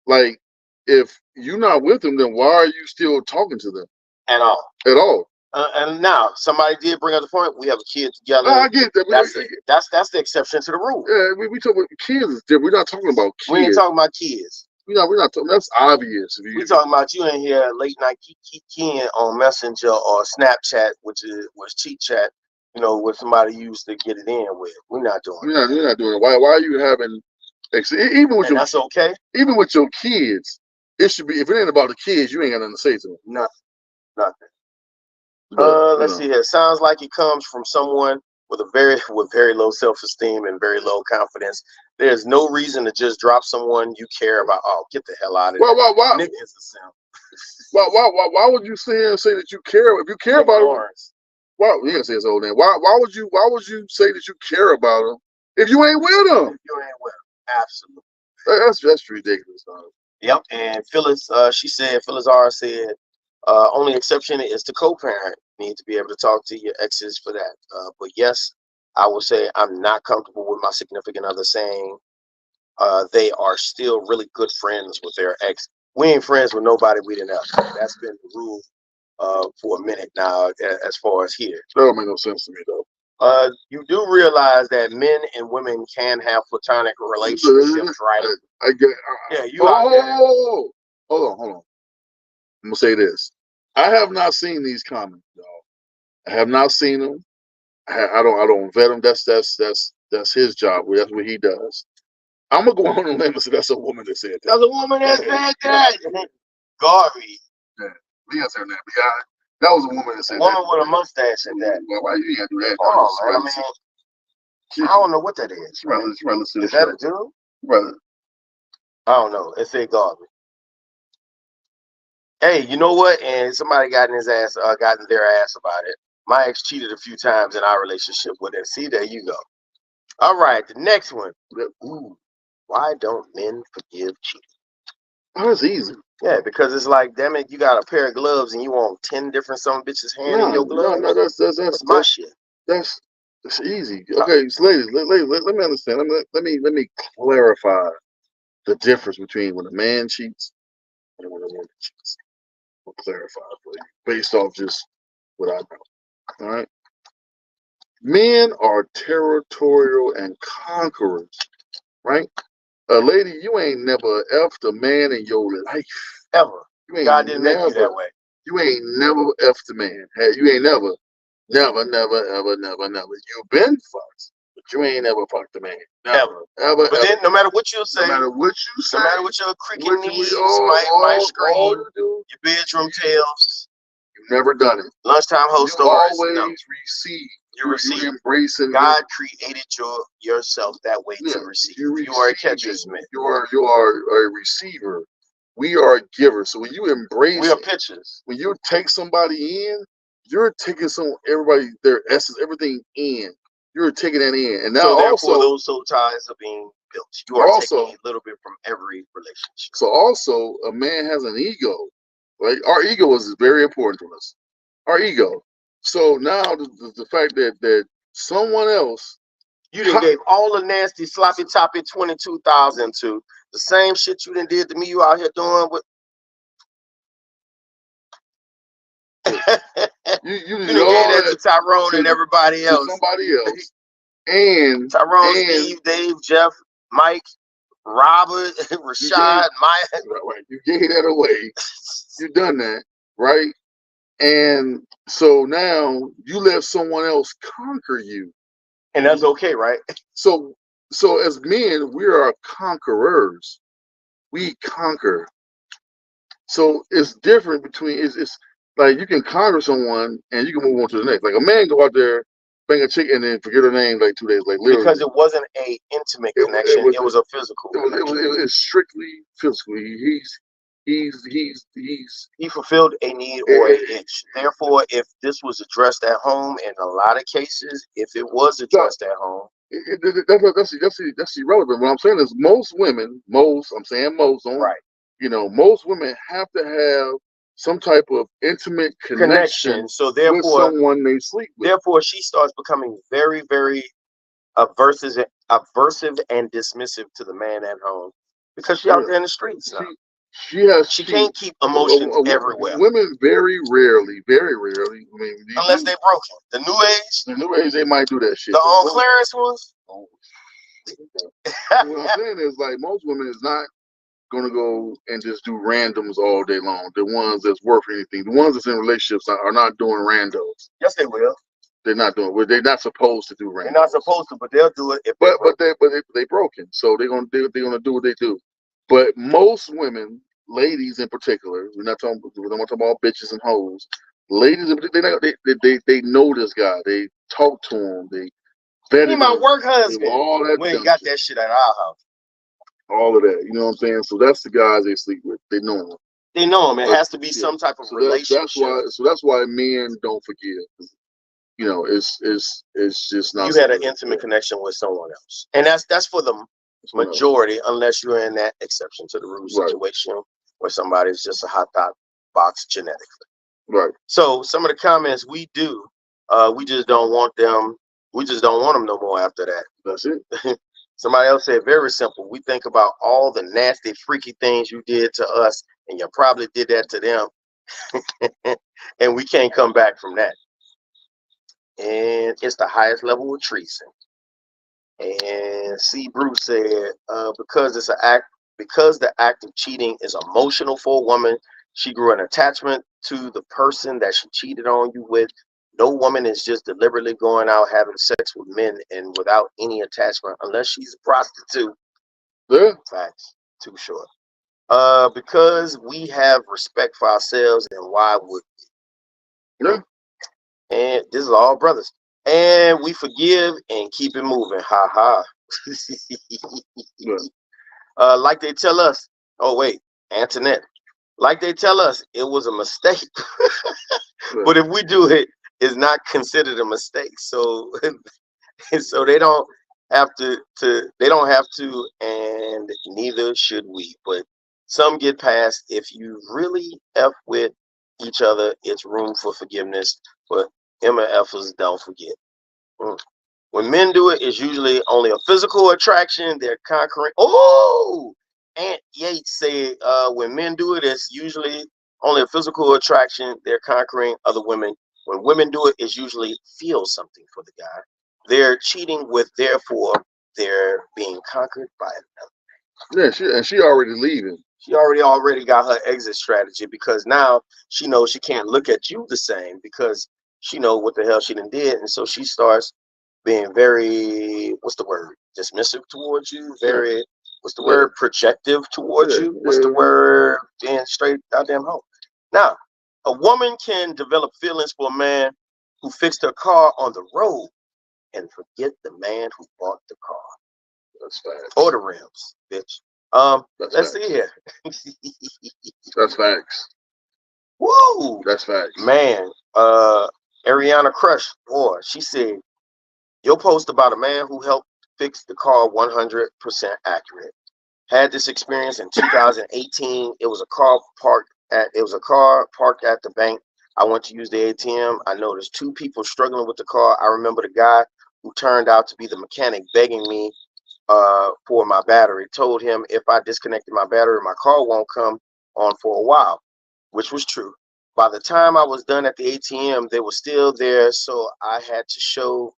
Like, if you're not with them, then why are you still talking to them at all. at all? And now somebody did bring up the point. We have a kid together. No, I get that. That's the exception to the rule. Yeah, we talk about kids is different. We're not talking about kids. We ain't talking about kids. We're not talking. That's obvious. We talking about you in here late night keying on Messenger or Snapchat, which was cheat chat. You know, with somebody you used to get it in with. We're not doing. We're not doing it. Why are you having? Even with that's okay. Even with your kids, it should be. If it ain't about the kids, you ain't got nothing to say to them. Nothing. Let's see here. It sounds like it comes from someone with very low self-esteem and very low confidence. There's no reason to just drop someone you care about. Oh, get the hell out of here. Why? Nick is a simp. Why would you sit here and say that you care? If you care about him, why? You ain't say his old name. Why would you say that you care about him if you ain't with him? If you ain't with him, absolutely. That's ridiculous, dog. Yep. And Phyllis, Phyllis R said, only exception is to co-parent. You need to be able to talk to your exes for that. But yes, I would say I'm not comfortable with my significant other saying they are still really good friends with their ex. We ain't friends with nobody we didn't have. That's been the rule for a minute now, as far as here. That don't make no sense to me, though. You do realize that men and women can have platonic relationships, right? I get. Yeah, you out there. Hold on. I'm gonna say this. I have not seen these comments, y'all. I have not seen them. I don't vet them. That's his job. That's what he does. I'm gonna go on a limb and say that's a woman that said that. That's a woman that said that. Garvey. Yeah, Leah said that. Yeah, that was a woman that said that. Woman with a mustache said that. Why you gotta do that? Oh man, I don't know what that is. She probably listen to is that a dude? Brother. I don't know. It said Garvey. Hey, you know what? And somebody got in their ass about it. My ex cheated a few times in our relationship with her. See, there you go. All right, the next one. Ooh, why don't men forgive cheating? Oh, it's easy. Yeah, because it's like, damn it, you got a pair of gloves and you want 10 different some bitches' hand in your gloves. No, that's my shit. That's easy. Okay, so ladies, let me understand. Let me clarify the difference between when a man cheats and when a woman cheats. I'll clarify for you based off just what I know. All right. Men are territorial and conquerors, right? A lady, you ain't never effed a man in your life. Ever. God didn't make you that way. You ain't never effed a man. Hey, you ain't never, ever. You've been fucked, but you ain't never fucked a man. Ever. But then, no matter what you say, no matter what your creaky knees might scream, your bedroom tales. You've never done it. Lunchtime host you always receive. You receive. Embracing. God created yourself that way to receive. You are a catcher's man. You are a receiver. We are givers. So when you embrace, we are pitchers. When you take somebody in, you're taking everybody, their essence, everything in. You're taking that in, and now so also those soul ties are being built. You are also taking a little bit from every relationship. So also, a man has an ego. Like our ego is very important to us. Our ego. So now the fact that someone else, you done gave all the nasty sloppy toppy 22,000 to the same shit you done did to me. You out here doing what? you done gave that to Tyrone and everybody else. Somebody else. And Tyrone, Steve, Dave, Jeff, Mike, Robert, Rashad, Maya. Right. You gave that away. You done that, right? And so now you let someone else conquer you. And that's okay, right? So as men, we are conquerors. We conquer. So it's different between it's like you can conquer someone and you can move on to the next. Like a man go out there, bang a chick and then forget her name like 2 days, like literally. Because it wasn't a intimate connection, it was a physical connection. It was strictly physical. He fulfilled a need or an itch. Therefore, if this was addressed at home, in a lot of cases, if it was addressed at home, that's irrelevant. What I'm saying is most women, right? You know, most women have to have some type of intimate connection. So therefore, with someone they sleep with. Therefore, she starts becoming very, very aversive and dismissive to the man at home because she's out there in the streets now. She can't keep emotions everywhere Women very rarely. I mean, unless they broken. The new age, the new age, they might do that shit. the on clearance ones. What I'm saying is, like, most women is not gonna go and just do randoms all day long. The ones that's worth anything, the ones that's in relationships are not doing randos. Yes, they will. They're not doing. They're not supposed to do randos. They're not supposed to, but they'll do it if they broken. So they're gonna do what they do. But most women, ladies in particular, we don't want to talk about bitches and hoes. Ladies, they know this guy. They talk to him. They vetted He my him. work husband. All that. We ain't got that shit at our house. All of that. You know what I'm saying? So that's the guys they sleep with. They know him. They know him. It has to be some type of relationship. That's why men don't forgive. You know, it's just not. You had an intimate connection with someone else, and that's for the majority, unless you're in that exception to the rule situation where somebody's just a hot dot box genetically. Right. So some of the comments we do, we just don't want them. We just don't want them no more after that. That's it. Somebody else said, very simple. We think about all the nasty, freaky things you did to us, and you probably did that to them, and we can't come back from that. And it's the highest level of treason. And C. Bruce said, because the act of cheating is emotional for a woman, she grew an attachment to the person that she cheated on you with. No woman is just deliberately going out having sex with men and without any attachment, unless she's a prostitute. Yeah. Facts. Too short. Because we have respect for ourselves, and why would we? Yeah. And this is all brothers. And we forgive and keep it moving. Ha ha. Yeah. Like they tell us. Oh wait, Antoinette. Like they tell us, it was a mistake. Yeah. But if we do it, it's not considered a mistake. So, so they don't have to. They don't have to, and neither should we. But some get past. If you really f with each other, it's room for forgiveness. But MFers don't forget. When men do it, it's usually only a physical attraction. They're conquering. Oh, Aunt Yates said, when men do it, it's usually only a physical attraction. They're conquering other women. When women do it, it's usually feel something for the guy. They're cheating with, therefore, they're being conquered by another. Yeah, she already leaving. She already got her exit strategy, because now she knows she can't look at you the same, because she know what the hell she done did, and so she starts being very, what's the word, dismissive towards you, very, what's the word, projective towards you, what's the word, being straight goddamn hoe. Now, a woman can develop feelings for a man who fixed her car on the road and forget the man who bought the car. That's facts. Or the rims, bitch. Let's see here. That's facts. Woo! That's facts. Man, Ariana Crush, boy, she said, your post about a man who helped fix the car 100% accurate. Had this experience in 2018. It was a car parked at the bank. I went to use the ATM. I noticed two people struggling with the car. I remember the guy who turned out to be the mechanic begging me for my battery. Told him if I disconnected my battery, my car won't come on for a while, which was true. By the time I was done at the ATM, they were still there, so I had to show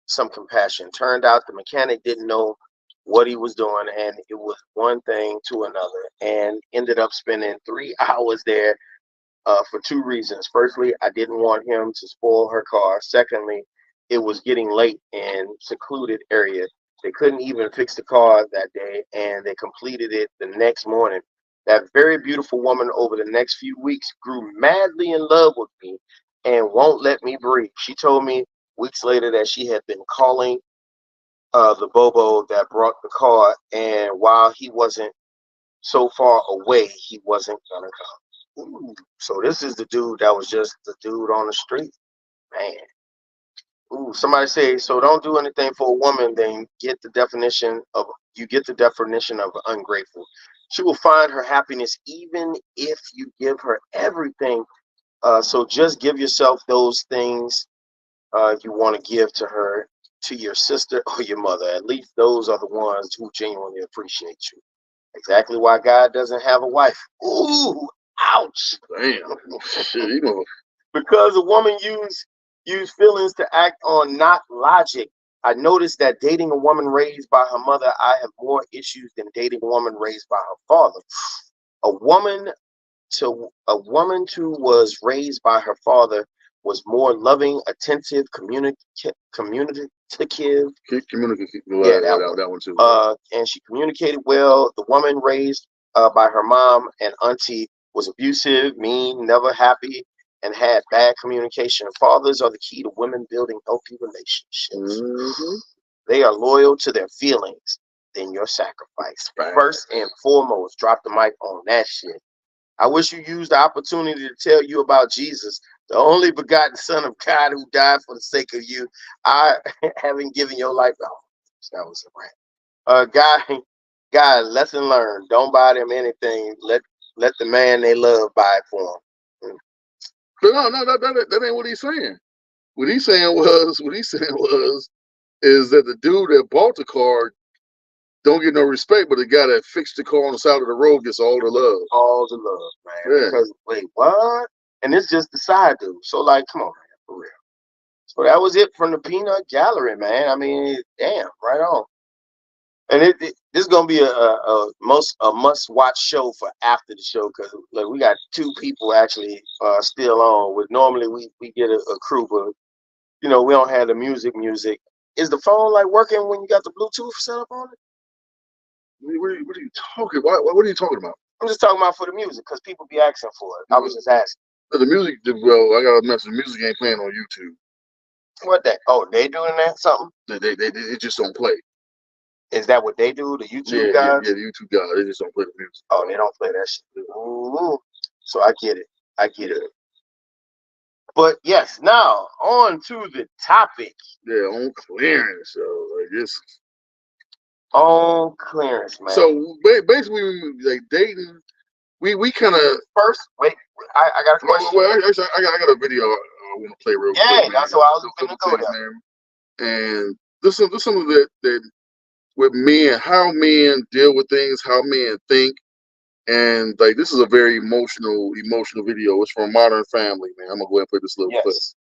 some compassion. Turned out the mechanic didn't know what he was doing, and it was one thing to another, and ended up spending 3 hours there for two reasons. Firstly, I didn't want him to spoil her car. Secondly, it was getting late in secluded area. They couldn't even fix the car that day, and they completed it the next morning. That very beautiful woman over the next few weeks grew madly in love with me and won't let me breathe. She told me weeks later that she had been calling the Bobo that brought the car, and while he wasn't so far away, he wasn't gonna come. Ooh. So this is the dude that was just the dude on the street, man. Ooh, somebody say, so don't do anything for a woman, then you get the definition of ungrateful. She will find her happiness even if you give her everything. So just give yourself those things you want to give to her, to your sister or your mother. At least those are the ones who genuinely appreciate you. Exactly why God doesn't have a wife. Ooh, ouch. Damn. Shit, you know. Because a woman use feelings to act on, not logic. I noticed that dating a woman raised by her mother, I have more issues than dating a woman raised by her father. A woman to was raised by her father was more loving, attentive, communicative. Communicative. Yeah, That one too. And she communicated well. The woman raised by her mom and auntie was abusive, mean, never happy, and had bad communication. Fathers are the key to women building healthy relationships. Mm-hmm. They are loyal to their feelings, then your sacrifice. Right. First and foremost, drop the mic on that shit. I wish you used the opportunity to tell you about Jesus, the only begotten Son of God who died for the sake of you. I haven't given your life. Oh, that was a rant. Guy, lesson learned. Don't buy them anything. Let the man they love buy it for them. But no, that ain't what he's saying. What he's saying was is that the dude that bought the car don't get no respect, but the guy that fixed the car on the side of the road gets all the love. All the love, man. Yeah. Because wait, what? And it's just the side dude. So like, come on, man, for real. So that was it from the peanut gallery, man. I mean, damn, right on. And this is gonna be a must watch show for after the show, because like we got two people actually still on. With normally we get a crew, but you know we don't have the music. Is the phone like working when you got the Bluetooth set up on it? What are you talking? What are you talking about? I'm just talking about for the music, because people be asking for it. I was just asking. The music, well, I got a message. The music ain't playing on YouTube. What that? Oh, they doing that something? They it just don't play. Is that what they do? The YouTube guys? Yeah, the YouTube guys. They just don't play the music. Oh, they don't play that shit. Ooh. So I get it. But yes, now on to the topic. Yeah, on clearance. So like this. On clearance, man. So basically, like dating, we kind of First, wait, I got a question. Well, actually, I got a video I want to play real quick. Yeah, that's what I was going to go there. there. And this is some of that with men, how men deal with things, how men think, and like this is a very emotional video. It's from Modern Family, man. I'm gonna go ahead and play this little clip. Yes.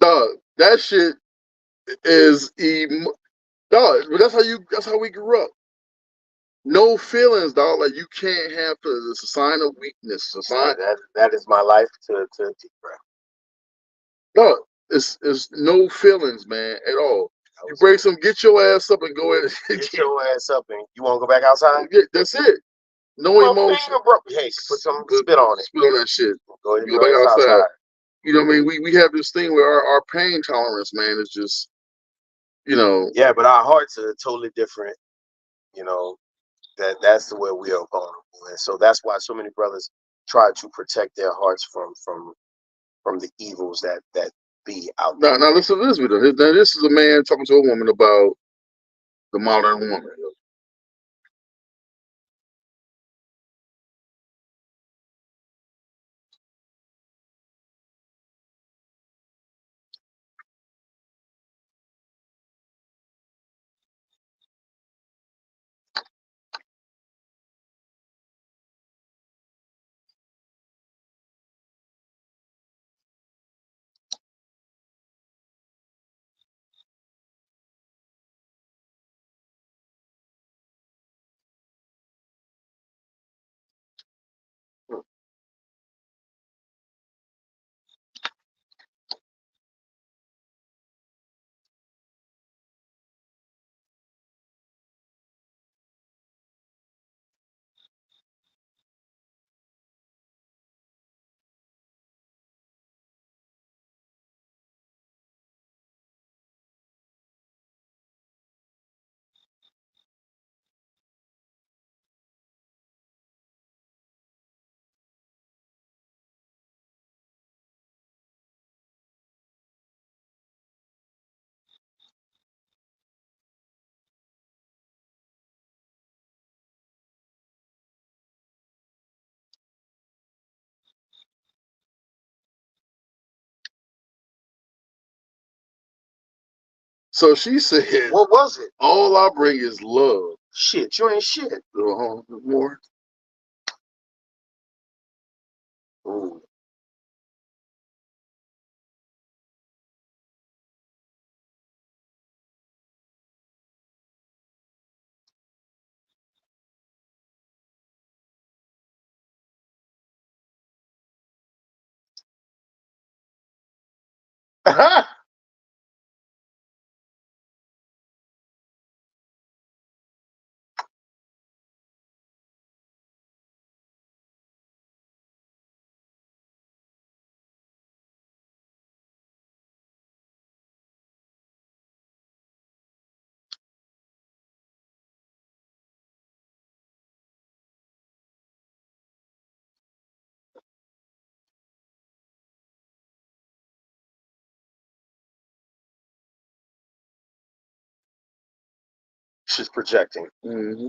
Dog, that shit is dog. But that's how we grew up. No feelings, dog. Like you can't have it's a sign of weakness. It's a sign. That is my life to bro. No, it's no feelings, man, at all. You break some, get your ass up and go in. Get your ass up and you want to go back outside? Yeah, that's it. No emotion. Hey, put some spit on it. Spit on that shit. Go ahead, Go back outside. You know what I mean? We have this thing where our pain tolerance, man, is just, you know. Yeah, but our hearts are totally different. You know, that's the way we are vulnerable, and so that's why so many brothers try to protect their hearts from the evils that be out there. Now listen to this video. Now this is a man talking to a woman about the modern woman. So she said, What was it? all I bring is love. Shit, you ain't shit. More. Ooh. She's projecting. Mm-hmm.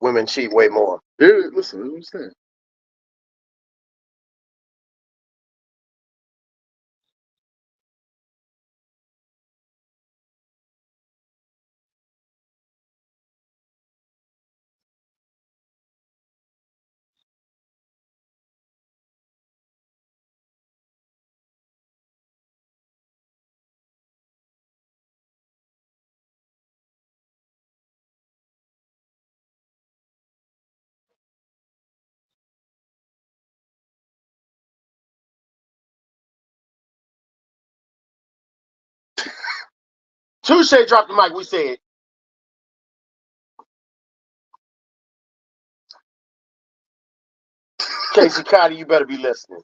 Women cheat way more. Here, listen, what I'm saying. Touche, drop the mic. We said. Casey Cotty, you better be listening.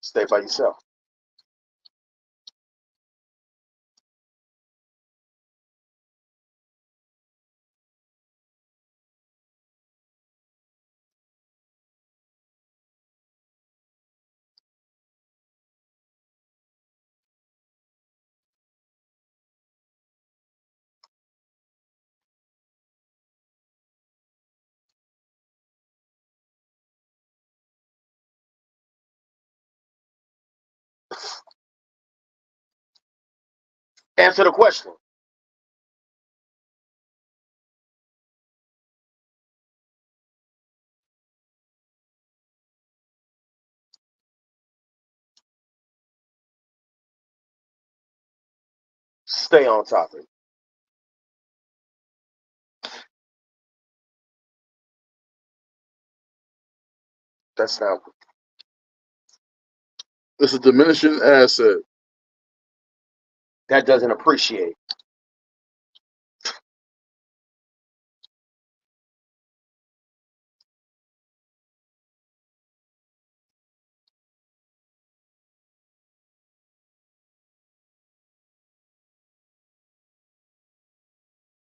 Stay by yourself. Answer the question. Stay on topic. That's not. It's a diminishing asset. That doesn't appreciate.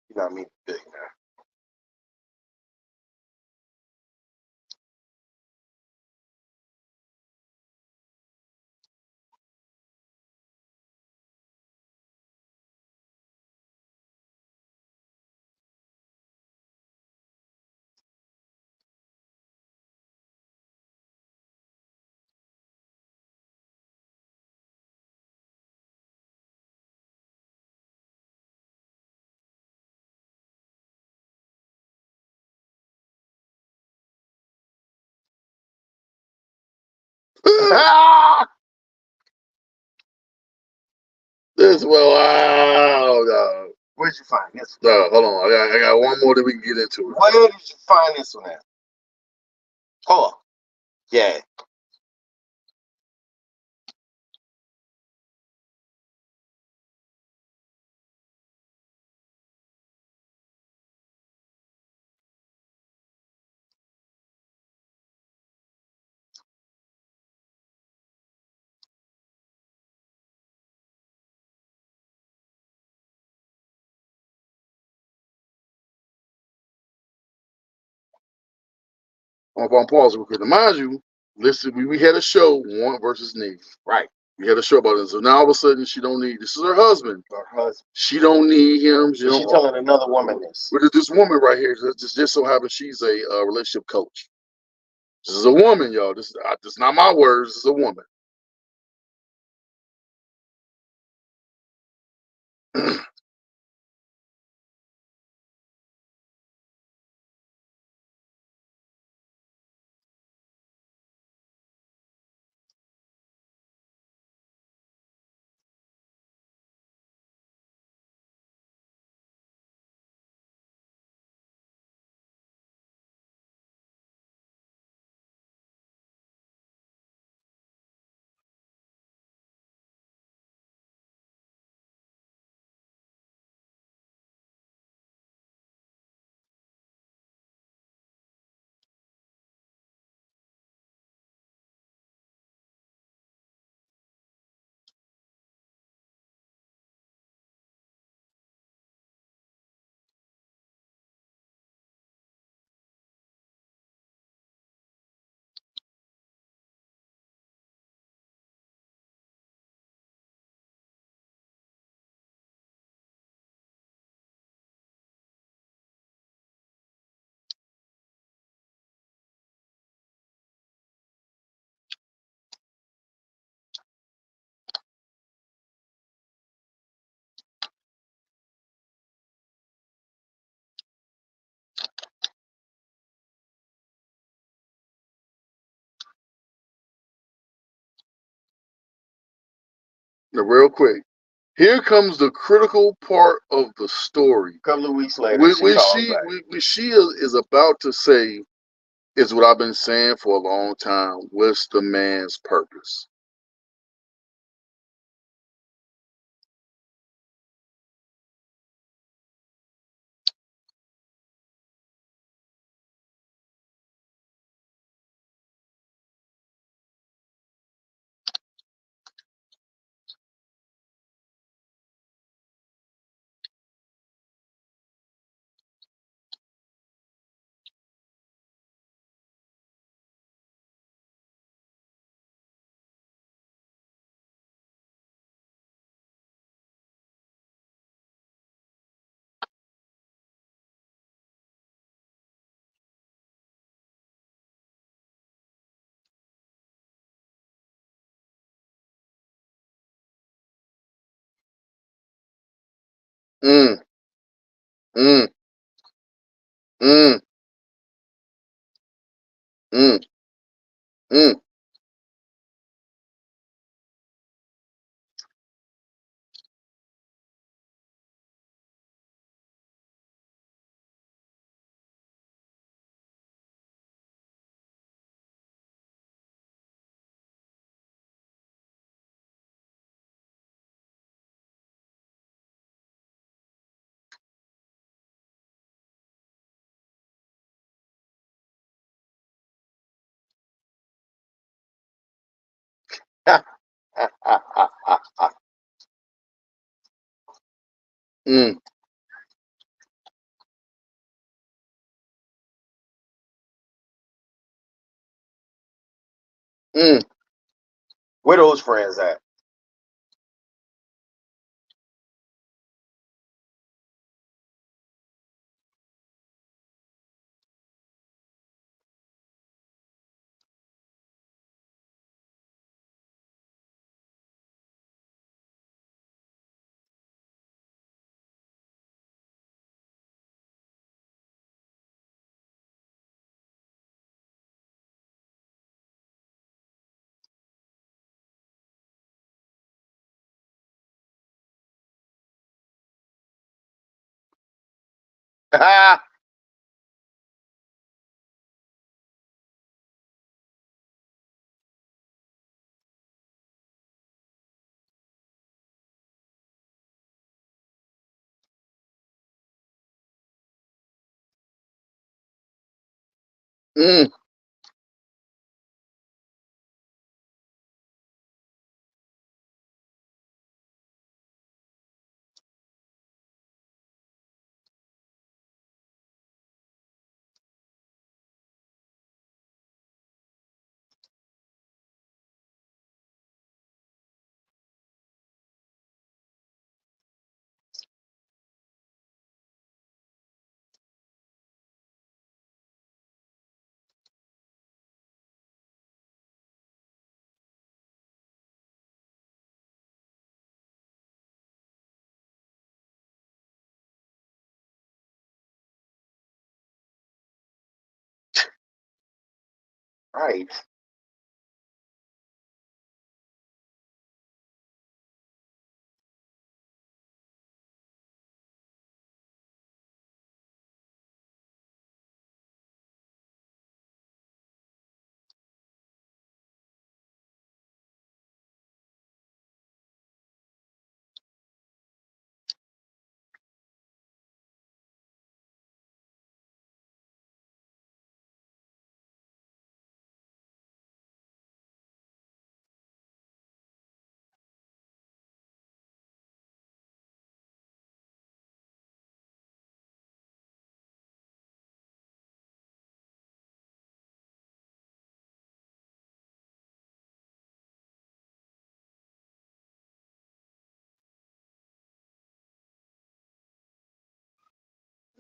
You know what I mean? Big man. This wow, dog. Where'd you find this? Dog, hold on. I got one more that we can get into it. Where did you find this one at? Oh, yeah. I'm on pause real quick. Now, mind you, listen, we had a show, Want versus Need. Right. We had a show about it. So now all of a sudden she don't need, this is her husband. Her husband. She don't need him. She So she don't, telling another woman this. but this woman right here, just so happens she's a relationship coach. This is a woman, y'all. This is not my words. This is a woman. Now, real quick, here comes the critical part of the story. A couple of weeks later, When she is about to say, is what I've been saying for a long time. What's the man's purpose? Mm, mm, mm, mm, mm. Mm, mm. Where those friends at? Mm. Right.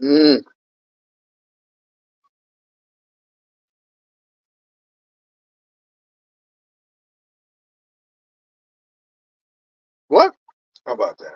Mm. What? How about that?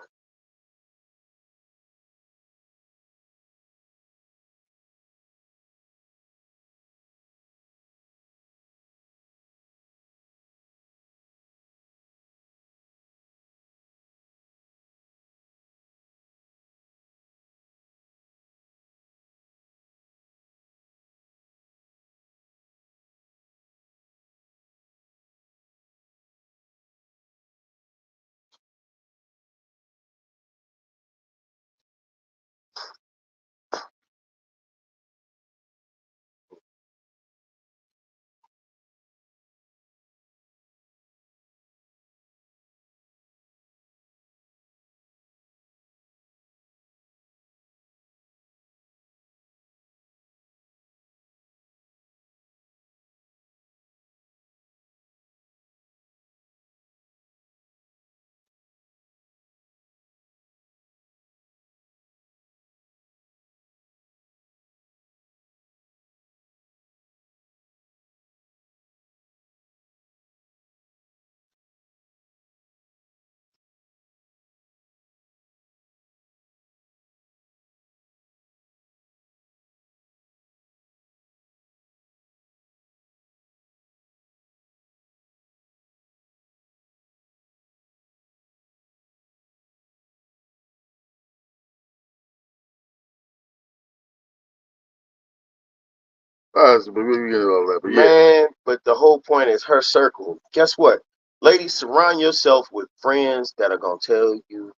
But we get all that. But yeah, Man, but the whole point is her circle. Guess what? Ladies, surround yourself with friends that are gonna tell you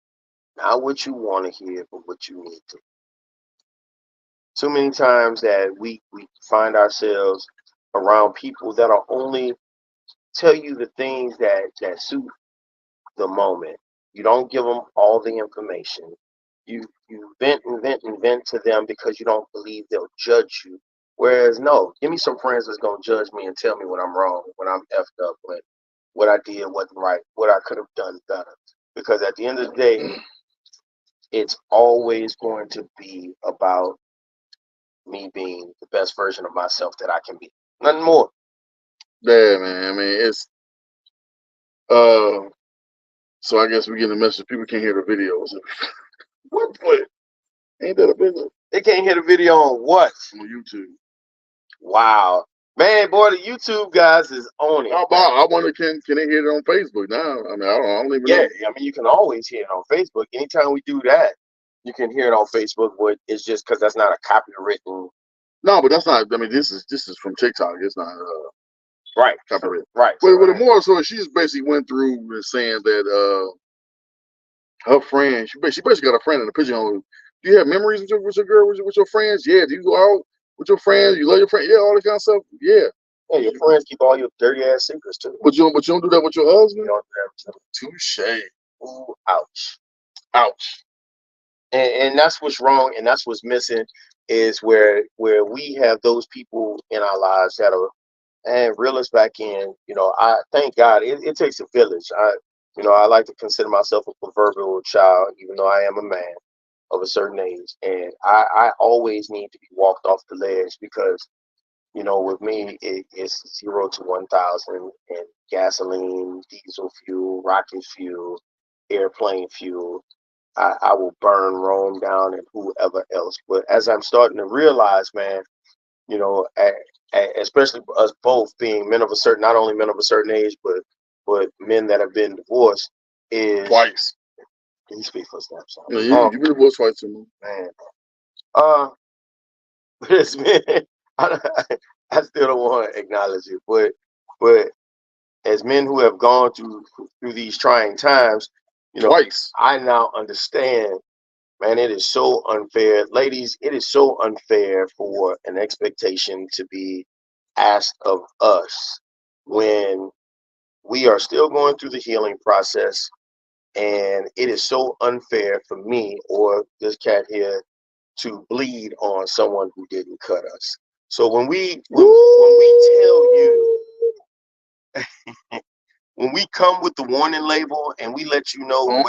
not what you want to hear, but what you need to. Too many times that we find ourselves around people that are only tell you the things that suit the moment. You don't give them all the information. You vent and vent and vent to them because you don't believe they'll judge you. Whereas no, give me some friends that's gonna judge me and tell me when I'm wrong, when I'm effed up, when what I did wasn't right, what I could have done better. Because at the end of the day, it's always going to be about me being the best version of myself that I can be. Nothing more. yeah, man. I mean, it's uh. So I guess we get the message. People can't hear the videos. What? What? Ain't that a video They can't hear the video on what? on YouTube? Wow. Man, boy, the YouTube guys is on it. I wonder can they hear it on Facebook now? I mean, I don't even Yeah, know. I mean, you can always hear it on Facebook. Anytime we do that, you can hear it on Facebook, but it's just because that's not a copywritten. No, but that's not. I mean, this is from TikTok. It's not Right. copyright. Right. But the more so, she just basically went through and saying that her friend, she basically got a friend in the picture on. Do you have memories with your girl, with your friends? Yeah. Do you go out with your friends? You love your friend? Yeah, all that kind of stuff. Yeah. Yeah, your friends keep all your dirty ass secrets too. But you don't do that with your You husband? don't do that. Touche. Ooh, ouch. Ouch. And that's what's wrong, and that's what's missing is where we have those people in our lives that are and reel us back in. You know, I thank God it takes a village. I like to consider myself a proverbial child, even though I am a man of a certain age, and I always need to be walked off the ledge because with me it's 0 to 1,000 and gasoline, diesel fuel, rocket fuel, airplane fuel. I will burn Rome down and whoever else. But as I'm starting to realize, man, you know, especially us both being men of a certain, not only men of a certain age, but men that have been divorced, is Twice. Can you speak for Snap? No, you've been divorced twice too, Man, but it's men. I, I still don't want to acknowledge it, but as men who have gone through these trying times, twice. I now understand. Man, it is so unfair. Ladies, it is so unfair for an expectation to be asked of us when we are still going through the healing process. And it is so unfair for me or this cat here to bleed on someone who didn't cut us. So when we tell you, when we come with the warning label and we let you know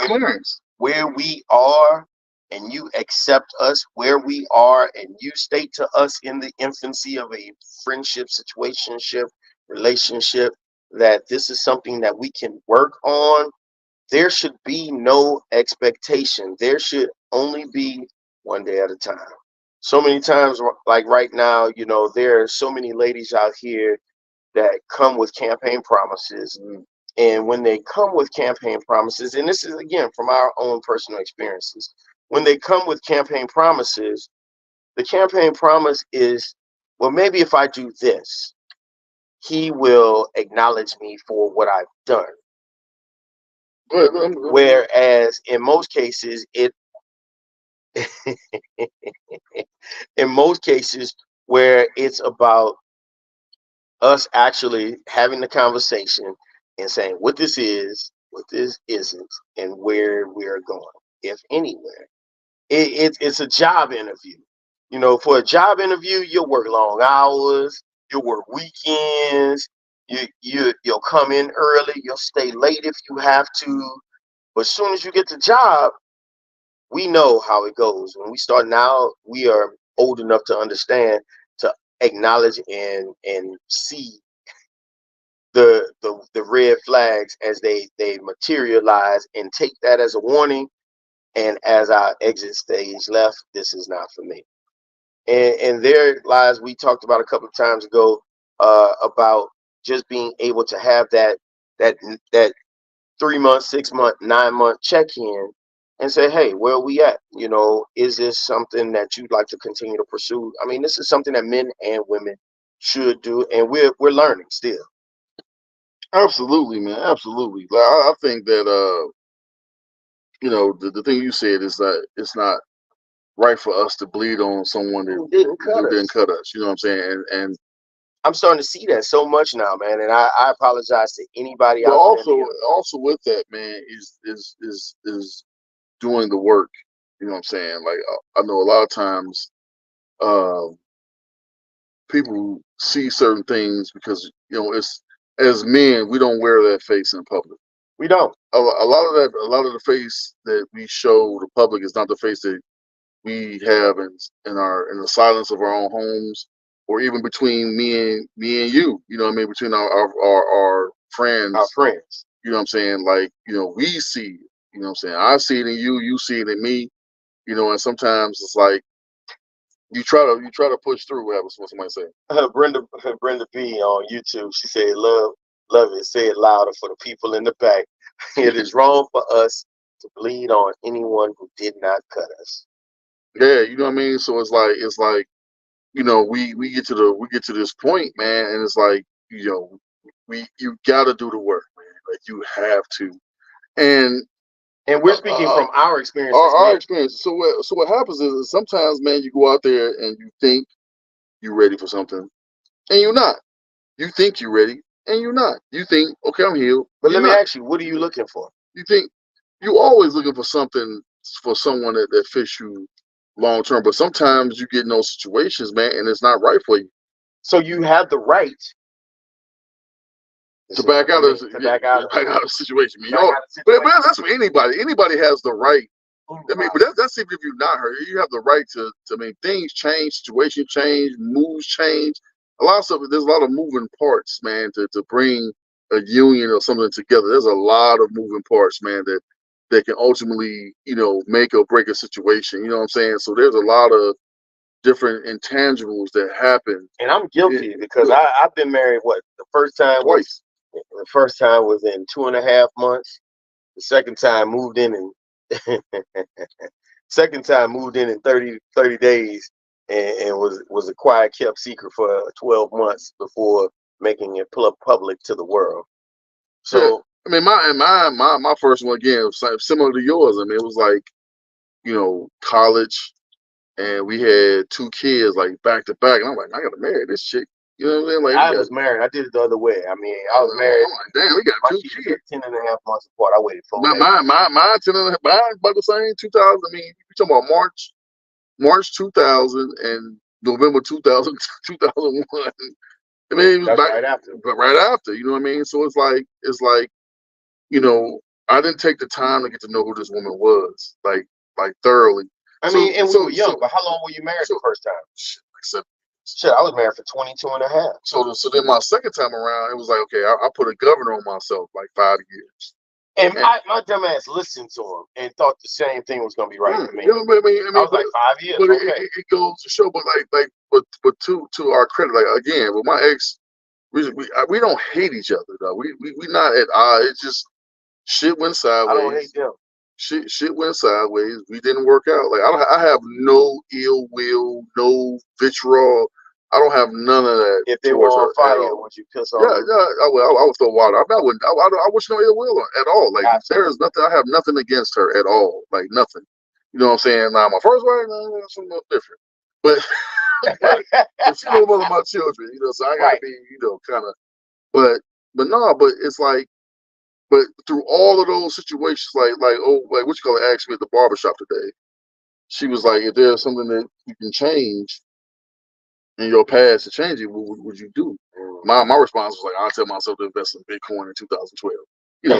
where we are, and you accept us where we are, and you state to us in the infancy of a friendship, situationship, relationship, that this is something that we can work on, there should be no expectation. There should only be one day at a time. So many times, like right now, there are so many ladies out here that come with campaign promises. And when they come with campaign promises, and this is again from our own personal experiences, when they come with campaign promises, the campaign promise is, well, maybe if I do this, he will acknowledge me for what I've done. Whereas in most cases, in most cases where it's about us actually having the conversation and saying what this is, what this isn't, and where we're going, if anywhere. It's a job interview. For a job interview, you'll work long hours, you'll work weekends, you'll come in early, you'll stay late if you have to. But as soon as you get the job, we know how it goes. When we start now, we are old enough to understand, to acknowledge and see the red flags as they materialize, and take that as a warning. And as our exit stage left, this is not for me. And there lies, we talked about a couple of times ago, about just being able to have that 3 month, 6 month, 9 month check-in and say, hey, where are we at? Is this something that you'd like to continue to pursue? I mean, this is something that men and women should do, and we're learning still. Absolutely, man. Absolutely. Like, I think that the thing you said is that it's not right for us to bleed on someone that didn't cut us. You know what I'm saying? And I'm starting to see that so much now, man. And I apologize to anybody but out there. Also with that, man, is doing the work. You know what I'm saying? Like, I know a lot of times people see certain things because it's, as men, we don't wear that face in public. We don't. A lot of the face that we show the public is not the face that we have in the silence of our own homes, or even between me and you. You know what I mean? Between our friends. Our friends. You know what I'm saying? Like, we see it. You know what I'm saying? I see it in you, you see it in me. And sometimes it's like you try to push through what somebody say. Brenda B on YouTube, she said, love it, say it louder for the people in the back. It is wrong for us to bleed on anyone who did not cut us. Yeah, you know what I mean? So it's like we get to this point, man, and it's like, you gotta do the work, man. Like, you have to. And we're speaking from our experience. Our experience. So what happens is sometimes, man, you go out there and you think you're ready for something, and you're not. You think you're ready, and you're not. You think, okay, I'm healed. But let me ask you, what are you looking for? You think you're always looking for something, for someone that fits you long term. But sometimes you get in those situations, man, and it's not right for you. So you have the right to back out of the situation. But that's for anybody. Anybody has the right. I mean, but that's even if you're not hurt. You have the right to. I mean, things change, situations change, moves change. A lot of stuff. There's a lot of moving parts, man, to bring a union or something together. There's a lot of moving parts, man, that can ultimately, make or break a situation. You know what I'm saying? So there's a lot of different intangibles that happen. And I'm guilty because I've been married. What the first time Twice. The first time was in 2.5 months. The second time moved in second time moved in 30 days and was a quiet kept secret for 12 months before making it public to the world. So I mean, my first one again was similar to yours. I mean, it was like, college, and we had 2 kids like back to back, and I'm like, I gotta marry this chick. You know what I'm saying? Like, I was married. I did it the other way. I mean, I was married. I'm like, damn, we got My 2 kids kids. 10.5 months apart. I waited 4 days. Mine 10 and mine about the same. 2000. I mean, you talking about March 2000 and November 2000 2001. I mean, it was That's back, right after. but right after. You know what I mean? So it's like, I didn't take the time to get to know who this woman was, like thoroughly. I mean, and we were young, but how long were you married the first time? Except, Shit, I was married for 22.5. so then my second time around, it was like, okay, I put a governor on myself, like 5 years. And my dumb ass listened to him and thought the same thing was gonna be right for me. You know what I mean? I was like 5 years. But Okay. it goes to show, but to our credit, like again, with my ex, we don't hate each other though. We not at odds. It's just shit went sideways. I don't hate them. Shit went sideways. We didn't work out. Like I have no ill will, no vitriol. I don't have none of that. If they were on fire, would you piss off? Yeah, I would throw water. I wouldn't. I wish no ill will at all. Like there is nothing. I have nothing against her at all. Like nothing. You know what I'm saying? Now my first wife, that's a little different. But she's the mother of my children. So I gotta be, kind of. But it's like. But through all of those situations, like what you call it, asked me at the barbershop today, she was like, if there's something that you can change in your past to change it, what would you do? My response was like, I'll tell myself to invest in Bitcoin in 2012.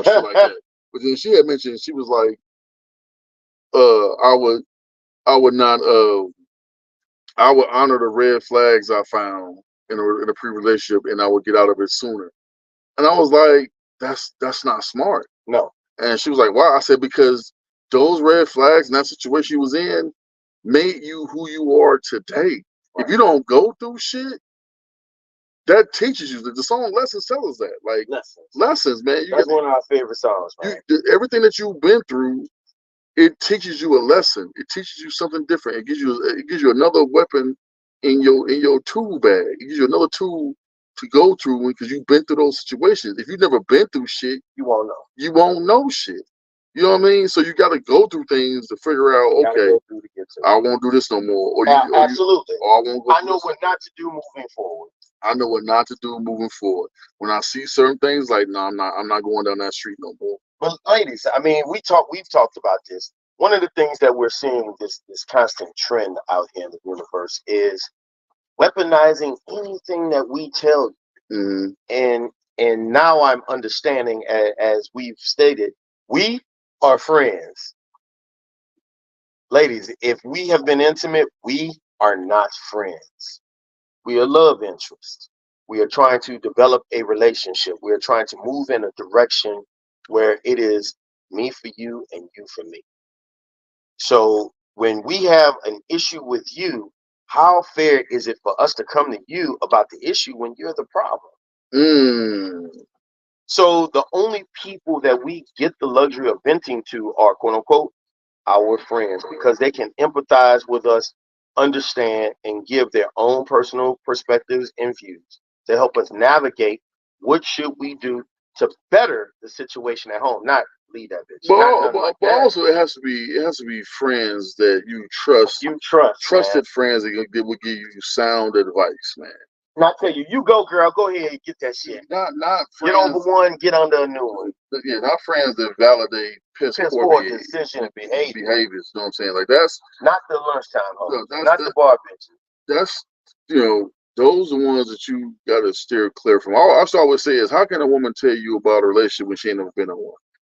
Shit like that. But then she had mentioned, she was like, I would not, I would honor the red flags I found in a pre-relationship, and I would get out of it sooner. And I was like, that's not smart. No. And she was like, why? I said, because those red flags and that situation you was in made you who you are today. Right. If you don't go through shit, that teaches you. The song Lessons tell us that. Like lessons, man. That's one of our favorite songs, man. Everything that you've been through, it teaches you a lesson. It teaches you something different. It gives you another weapon in your tool bag. It gives you another tool to go through because you've been through those situations. If you've never been through shit, you won't know. You won't know shit. You know what I mean? So you got to go through things to figure out. Okay, I won't do this no more. Absolutely. I know what not to do moving forward. I know what not to do moving forward. When I see certain things, like no, I'm not going down that street no more. But ladies, I mean, we've talked about this. One of the things that we're seeing this constant trend out here in the universe is weaponizing anything that we tell you. Mm-hmm. And now I'm understanding, as we've stated, we are friends. Ladies, if we have been intimate, we are not friends. We are love interests. We are trying to develop a relationship. We are trying to move in a direction where it is me for you and you for me. So when we have an issue with you, how fair is it for us to come to you about the issue when you're the problem? So the only people that we get the luxury of venting to are, quote unquote, our friends, because they can empathize with us, understand, and give their own personal perspectives and views to help us navigate what should we do to better the situation at home, not leave that bitch. But also it has to be friends that you trust. Trusted friends that will give you sound advice, man. And I tell you, you go, girl, go ahead and get that shit. Not friends. Get over one, get under a new one. Yeah, not friends that validate piss poor decision and behaviors. You know what I'm saying? Like that's not the lunchtime hoes, not the bar bitches. That's those are the ones that you gotta steer clear from. All I always say is, how can a woman tell you about a relationship when she ain't never been in one?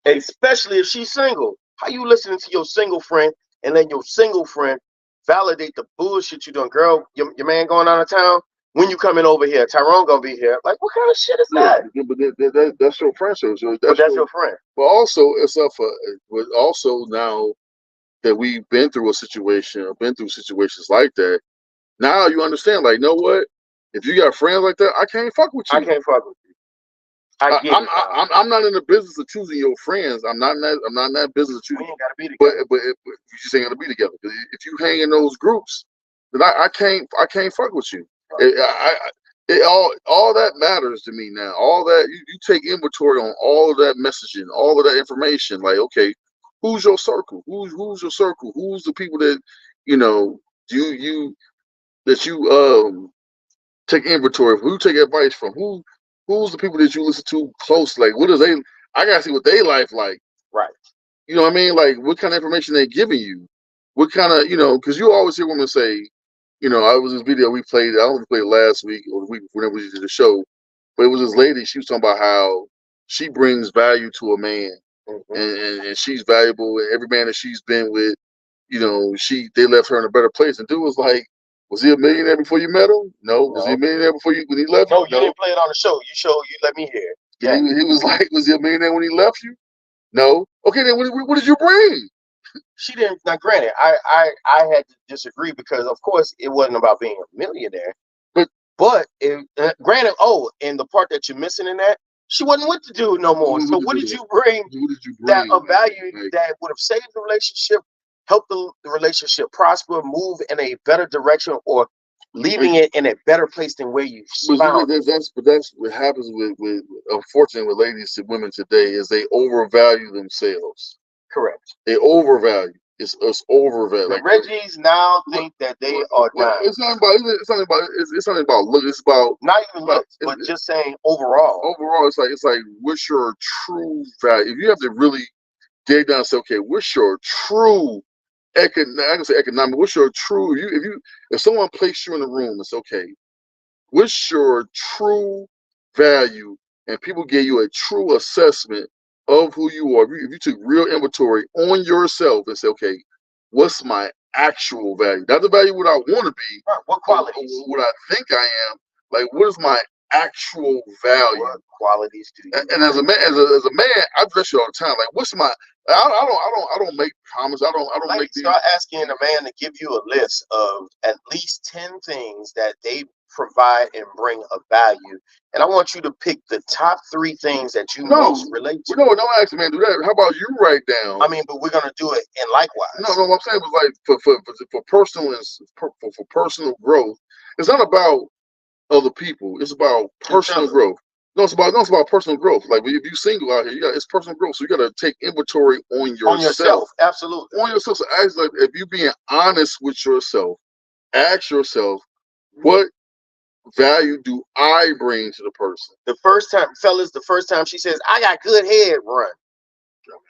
Especially if she's single. How you listening to your single friend and then your single friend validate the bullshit you doing? Girl, your man going out of town. When you coming over here, Tyrone gonna be here. Like, what kind of shit is that? Yeah, but that's your friend. So that's your friend. But also, it's up for. But also now that we've been through a situation, or been through situations like that, Now you understand, like, know what? If you got friends like that, I can't fuck with you. I can't fuck with you. I get it. now. I'm not in the business of choosing your friends. I'm not in that business of We choosing. ain't gotta be But together. you just ain't gonna be together. 'Cause if you hang in those groups, then I can't fuck with you. All that matters to me now. All that you take inventory on all of that messaging, all of that information. Like, okay, who's your circle? Who's your circle? Who's the people that you know you that you take inventory of? Who you take advice from? Who's the people that you listen to close? Like, what is they? I gotta see what they life like. Right. You know what I mean? Like, what kind of information they giving you? What kind of, because you always hear women say, I was this video we played. I don't know if we played last week or the week before we did the show, but it was this lady. She was talking about how she brings value to a man, Mhm. and she's valuable. And every man that she's been with, they left her in a better place. And dude was like, was he a millionaire before you met him? No. Was he a No. millionaire when he left No, you? you didn't play it on the show. You let me hear. Yeah. He was like, was he a millionaire when he left you? No. Okay, then what did you bring? She didn't. Now, granted, I had to disagree because, of course, it wasn't about being a millionaire. But granted, and the part that you're missing in that, she wasn't with the dude no more. So what did you bring that of value that would have saved the relationship, helped the relationship prosper, move in a better direction, or leaving it in a better place than where you found it? But that's what happens with unfortunately with ladies to women today is they overvalue themselves. Correct. They overvalue. It's overvalue. The Like Reggies now think that they are done. It's not about look. It's about Not even looks, but just saying overall. Overall, it's like what's your true value? If you have to really dig down and say, okay, what's your true I can say economic. What's your true? If someone placed you in a room, it's okay. What's your true value? And people give you a true assessment of who you are. If you took real inventory on yourself and say, okay, what's my actual value? Not the value what I want to be. Right. What qualities? What I think I am. Like, what is my actual value? What qualities do you? And as a man, I dress you all the time. Like, what's my? I don't make comments. I don't like, make these. Start asking a man to give you a list of at least 10 things that they provide and bring a value. And I want you to pick the top 3 things that you most relate to. No, don't ask man do that. How about you write down? I mean, but we're gonna do it in likewise. No, what I'm saying was like for personal for personal growth. It's not about other people. It's about personal growth. No, it's about personal growth. Like if you single out here, it's personal growth. So you got to take inventory on yourself. On yourself, absolutely. On yourself. So ask, like, if you being honest with yourself, ask yourself, what value do I bring to the person? The first time, fellas, she says, I got good head, run.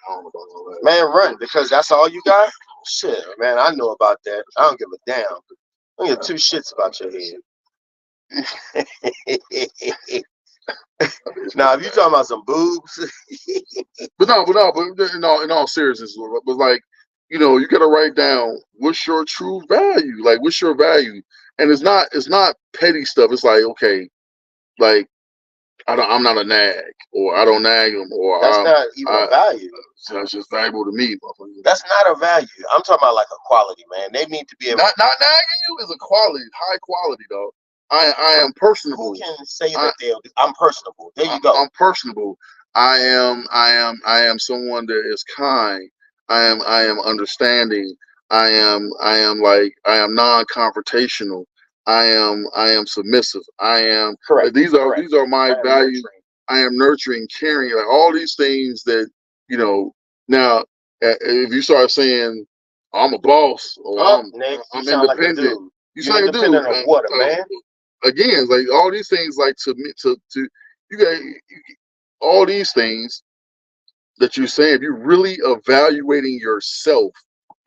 I don't know about all that. Man, run, because that's all you got? Shit, man, I know about that. I don't give a damn. I don't give 2 shits about your head. Now, if you talking about some boobs, but in all seriousness, but like, you got to write down what's your true value. Like, what's your value? And it's not petty stuff. It's like, okay, like I'm not a nag, or I don't nag them, or that's not even a value. So that's just valuable to me. That's not a value. I'm talking about like a quality, man. They need to be able. Not nagging you is a quality, high quality, though. I am personable. Who can say that I'm personable? There you go. I'm personable. I am someone that is kind. I am understanding. I am non-confrontational. I am submissive. I am correct. These are my values. I am nurturing, caring, like all these things that Now, if you start saying I'm a boss or I'm independent, like you're independent of what, a man? Again, like all these things, like to you got all these things that you're saying. If you're really evaluating yourself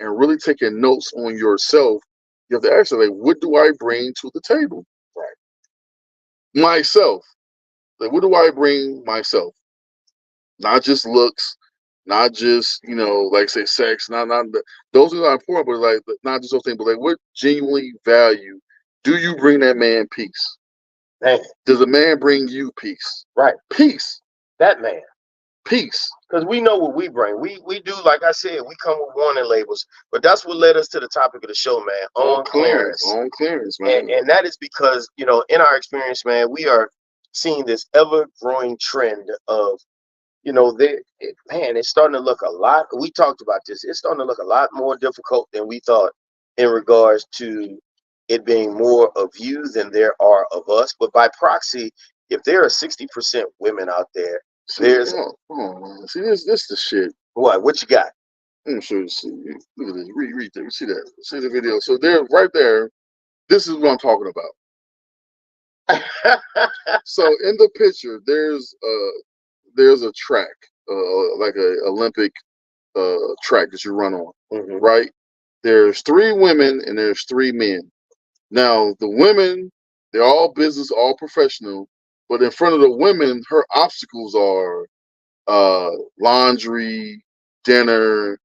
and really taking notes on yourself, you have to ask, like, what do I bring to the table? Right. Myself. Like, what do I bring myself? Not just looks, not just like say sex. Not those are not important, but like not just those things. But like, what genuinely value do you bring that man peace? Man. Does a man bring you peace? Right. Peace. That man. Peace. because we know what we bring. We do, like I said, we come with warning labels. But that's what led us to the topic of the show, man. On clearance. On clearance, man. And that is because, you know, in our experience, man, we are seeing this ever-growing trend of, you know, it's starting to look a lot. We talked about this. It's starting to look a lot more difficult than we thought in regards to it being more of you than there are of us. But by proxy, if there are 60% women out there, there's man. See this the shit. What you got? Let me show you. See, look at this. Read there. See that? See the video. So there, right there. This is what I'm talking about. So in the picture, there's a track, like a Olympic track that you run on, right? There's 3 women and there's 3 men. Now the women, they're all business, all professional, but in front of the women, her obstacles are laundry, dinner,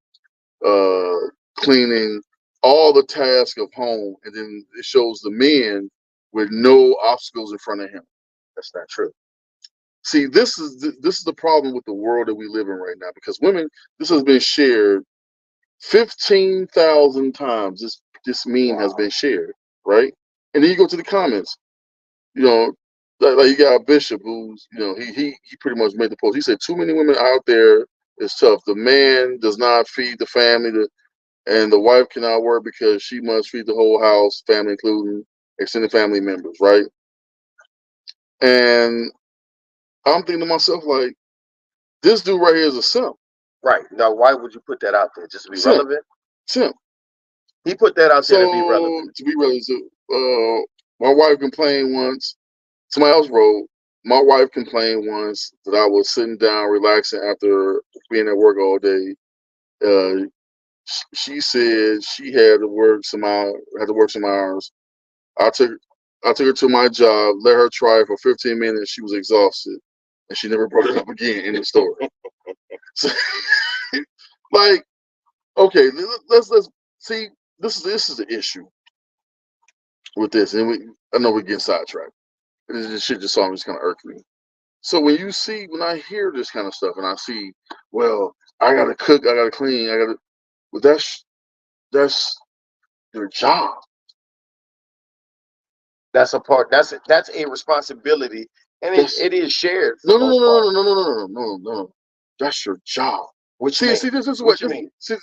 cleaning, all the tasks of home, and then it shows the men with no obstacles in front of him. That's not true. See, this is the problem with the world that we live in right now, because women, this has been shared 15,000 times. This meme has been shared, right? And then you go to the comments, you know, like you got Bishop, who's, you know, he pretty much made the post. He said, too many women out there is tough. The man does not feed the family, and the wife cannot work because she must feed the whole house, family including extended family members, right? And I'm thinking to myself, like, this dude right here is a simp. Right. Now, why would you put that out there? Just to be relevant? Simp. He put that out there to be relevant. To be relevant. My wife complained once. Somebody else wrote, my wife complained once that I was sitting down relaxing after being at work all day. She said she had to work some hours. I took her to my job, let her try for 15 minutes. She was exhausted, and she never brought it up again in the story. So, like, okay, let's see. This is the issue with this, and I know we get sidetracked. This shit just kind of irked me. So when I hear this kind of stuff, and I see, well, I gotta cook, I gotta clean, well, that's your job. That's a part. That's a responsibility, and it is shared. No. That's your job. See, this is what you mean. See,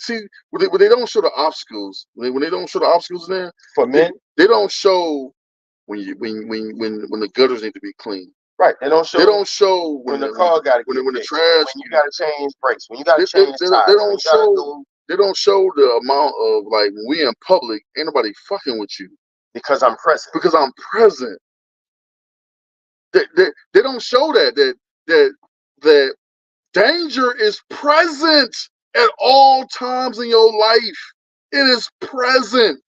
when they don't show the obstacles, when they don't show the obstacles in there for men, they don't show when the gutters need to be cleaned. Right. They don't show when the car got to when the trash, when you got to change brakes, when you got to change tires. They don't show the amount of, like, when we in public, ain't nobody fucking with you. Because I'm present. They don't show that danger is present at all times in your life. It is present.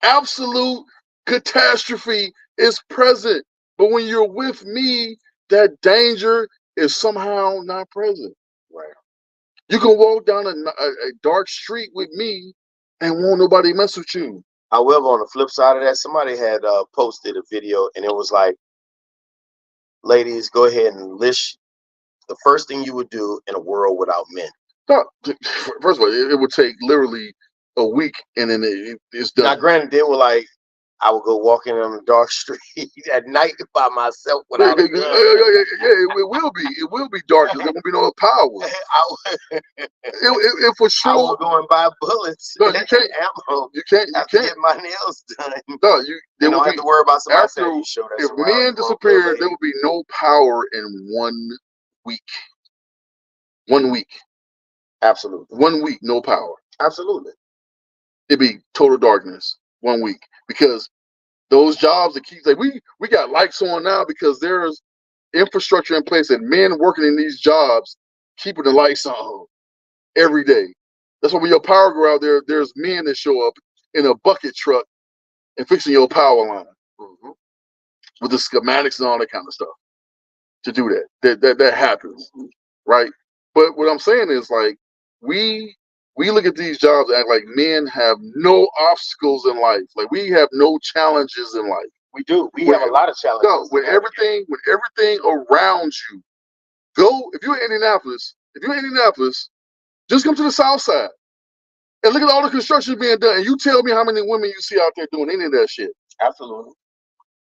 Absolute catastrophe is present. But when you're with me, that danger is somehow not present. Right. You can walk down a dark street with me and won't nobody mess with you. However, on the flip side of that, somebody had posted a video, and it was like, ladies, go ahead and list the first thing you would do in a world without men. No, first of all, it would take literally a week, and then it's done. Now, granted, they were like, I would go walking on a dark street at night by myself without a gun. It will be dark because there won't be no power. It for sure. I will go and buy bullets. No, you can't. Ammo. You can't. Get my nails done. No, you don't have to worry about somebody saying you show that. If men disappear, there will be no power in 1 week. 1 week. Absolutely. 1 week, no power. Absolutely. It'd be total darkness 1 week, because those jobs that keep, like, we got lights on now because there's infrastructure in place and men working in these jobs keeping the lights on every day. That's why when your power go out there, there's men that show up in a bucket truck and fixing your power line with the schematics and all that kind of stuff to do that. That happens, right? But what I'm saying is, like, we look at these jobs and act like men have no obstacles in life. Like, we have no challenges in life. We do. We have a lot of challenges. No, with everything around you. Go, if you're in Indianapolis, if you're in Indianapolis, just come to the South Side and look at all the construction being done, and you tell me how many women you see out there doing any of that shit. Absolutely.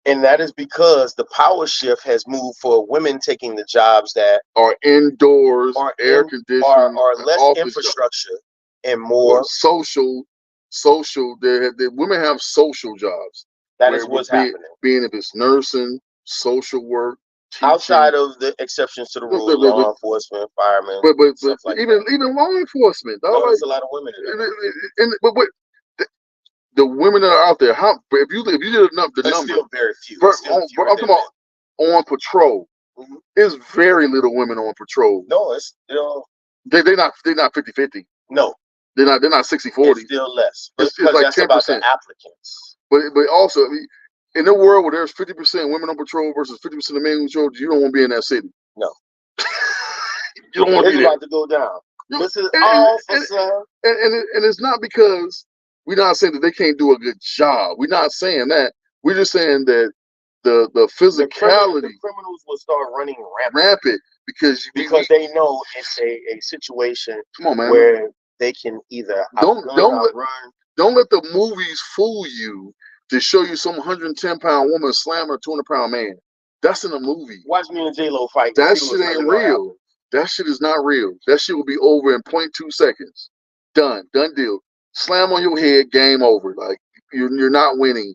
And that is because the power shift has moved for women taking the jobs that Are indoors, are air in, conditioning, are less office infrastructure and jobs, more. or social. The women have social jobs. That where is it what's would be, happening. being if it's nursing, social work, teaching. Outside of the exceptions to the rule, law enforcement, firemen, but stuff like even that. law enforcement, dog, No, like, there's a lot of women in there. but the women that are out there, how if you did the number, There's still very few. I'm Still fewer talking than about on patrol. Mhm. There's very little women on patrol. No, it's still They're not 50-50. no. They're not 60-40. It's still less. It's Because like that's about the 10%. applicants. But also, I mean, in a world where there's 50% women on patrol versus 50% of men on patrol, you don't want to be in that city. No. You don't want to It's be there. about to go down. This is And- officer. And it's not because we're not saying that they can't do a good job. We're not saying that. We're just saying that the physicality, The criminals will start running rampant because they know it's a situation come on, man. where they can either Don't outrun. Don't let the movies fool you to show you some 110-pound woman slam a 200-pound man. That's in a movie. Watch me and J-Lo fight. That shit ain't real. That shit is not real. That shit will be over in 0.2 seconds. Done deal. Slam on your head, game over. Like you're not winning.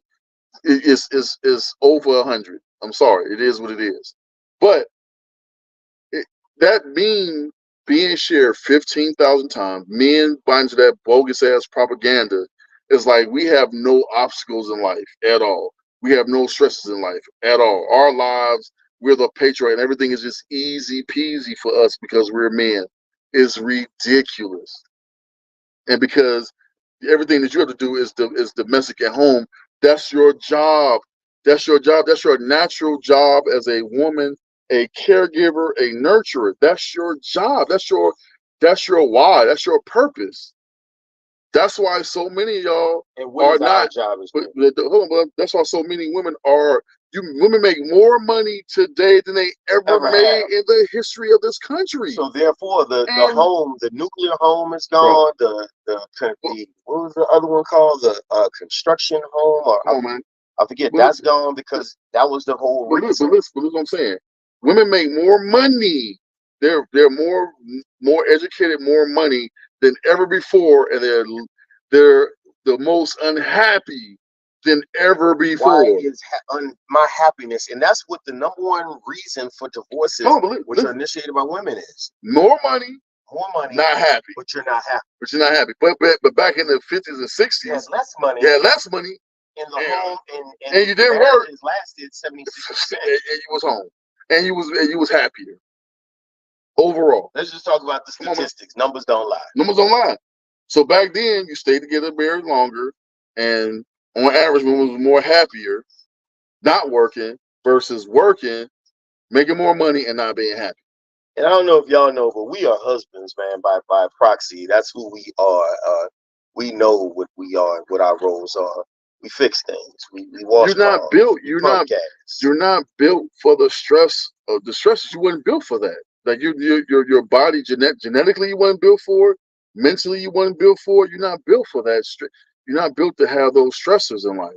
It's over 100. I'm sorry, it is what it is. But that meme being shared 15,000 times, men buying into that bogus ass propaganda, is like we have no obstacles in life at all. We have no stresses in life at all. Our lives, we're the patriarch, and everything is just easy peasy for us because we're men. It's ridiculous. And because everything that you have to do is domestic at home, that's your job. That's your job. That's your natural job as a woman, a caregiver, a nurturer. That's your job. That's your why. That's your purpose. That's why so many of y'all are not. That's why so many women are. Women make more money today than they ever made in the history of this country. So therefore, the home, the nuclear home is gone. The what was the other one called? The construction home, or come on, man. I forget. That's gone because that was the whole reason. But listen what I'm saying. Women make more money. They're more educated, more money than ever before, and they're the most unhappy than ever before. Why is my happiness, and that's what the number one reason for divorces, which are initiated by women, is more money, not happy. But you're not happy. But back in the 50s and 60s, you had less money. You had less money in the home, and you didn't work. It lasted 76%, and you was home, and you was happier overall. Let's just talk about the statistics. Numbers don't lie. Numbers don't lie. So back then, you stayed together married longer, and on average, women was more happier not working versus working, making more money, and not being happy. And I don't know if y'all know, but we are husbands, man, by proxy. That's who we are. We know what we are, what our roles are. We fix things. We wash. You're not built. You're not built for the stress of the stresses. You weren't built for that. Like your body genetically, you weren't built for it. Mentally, you weren't built for it. You're not built for that. You're not built to have those stressors in life.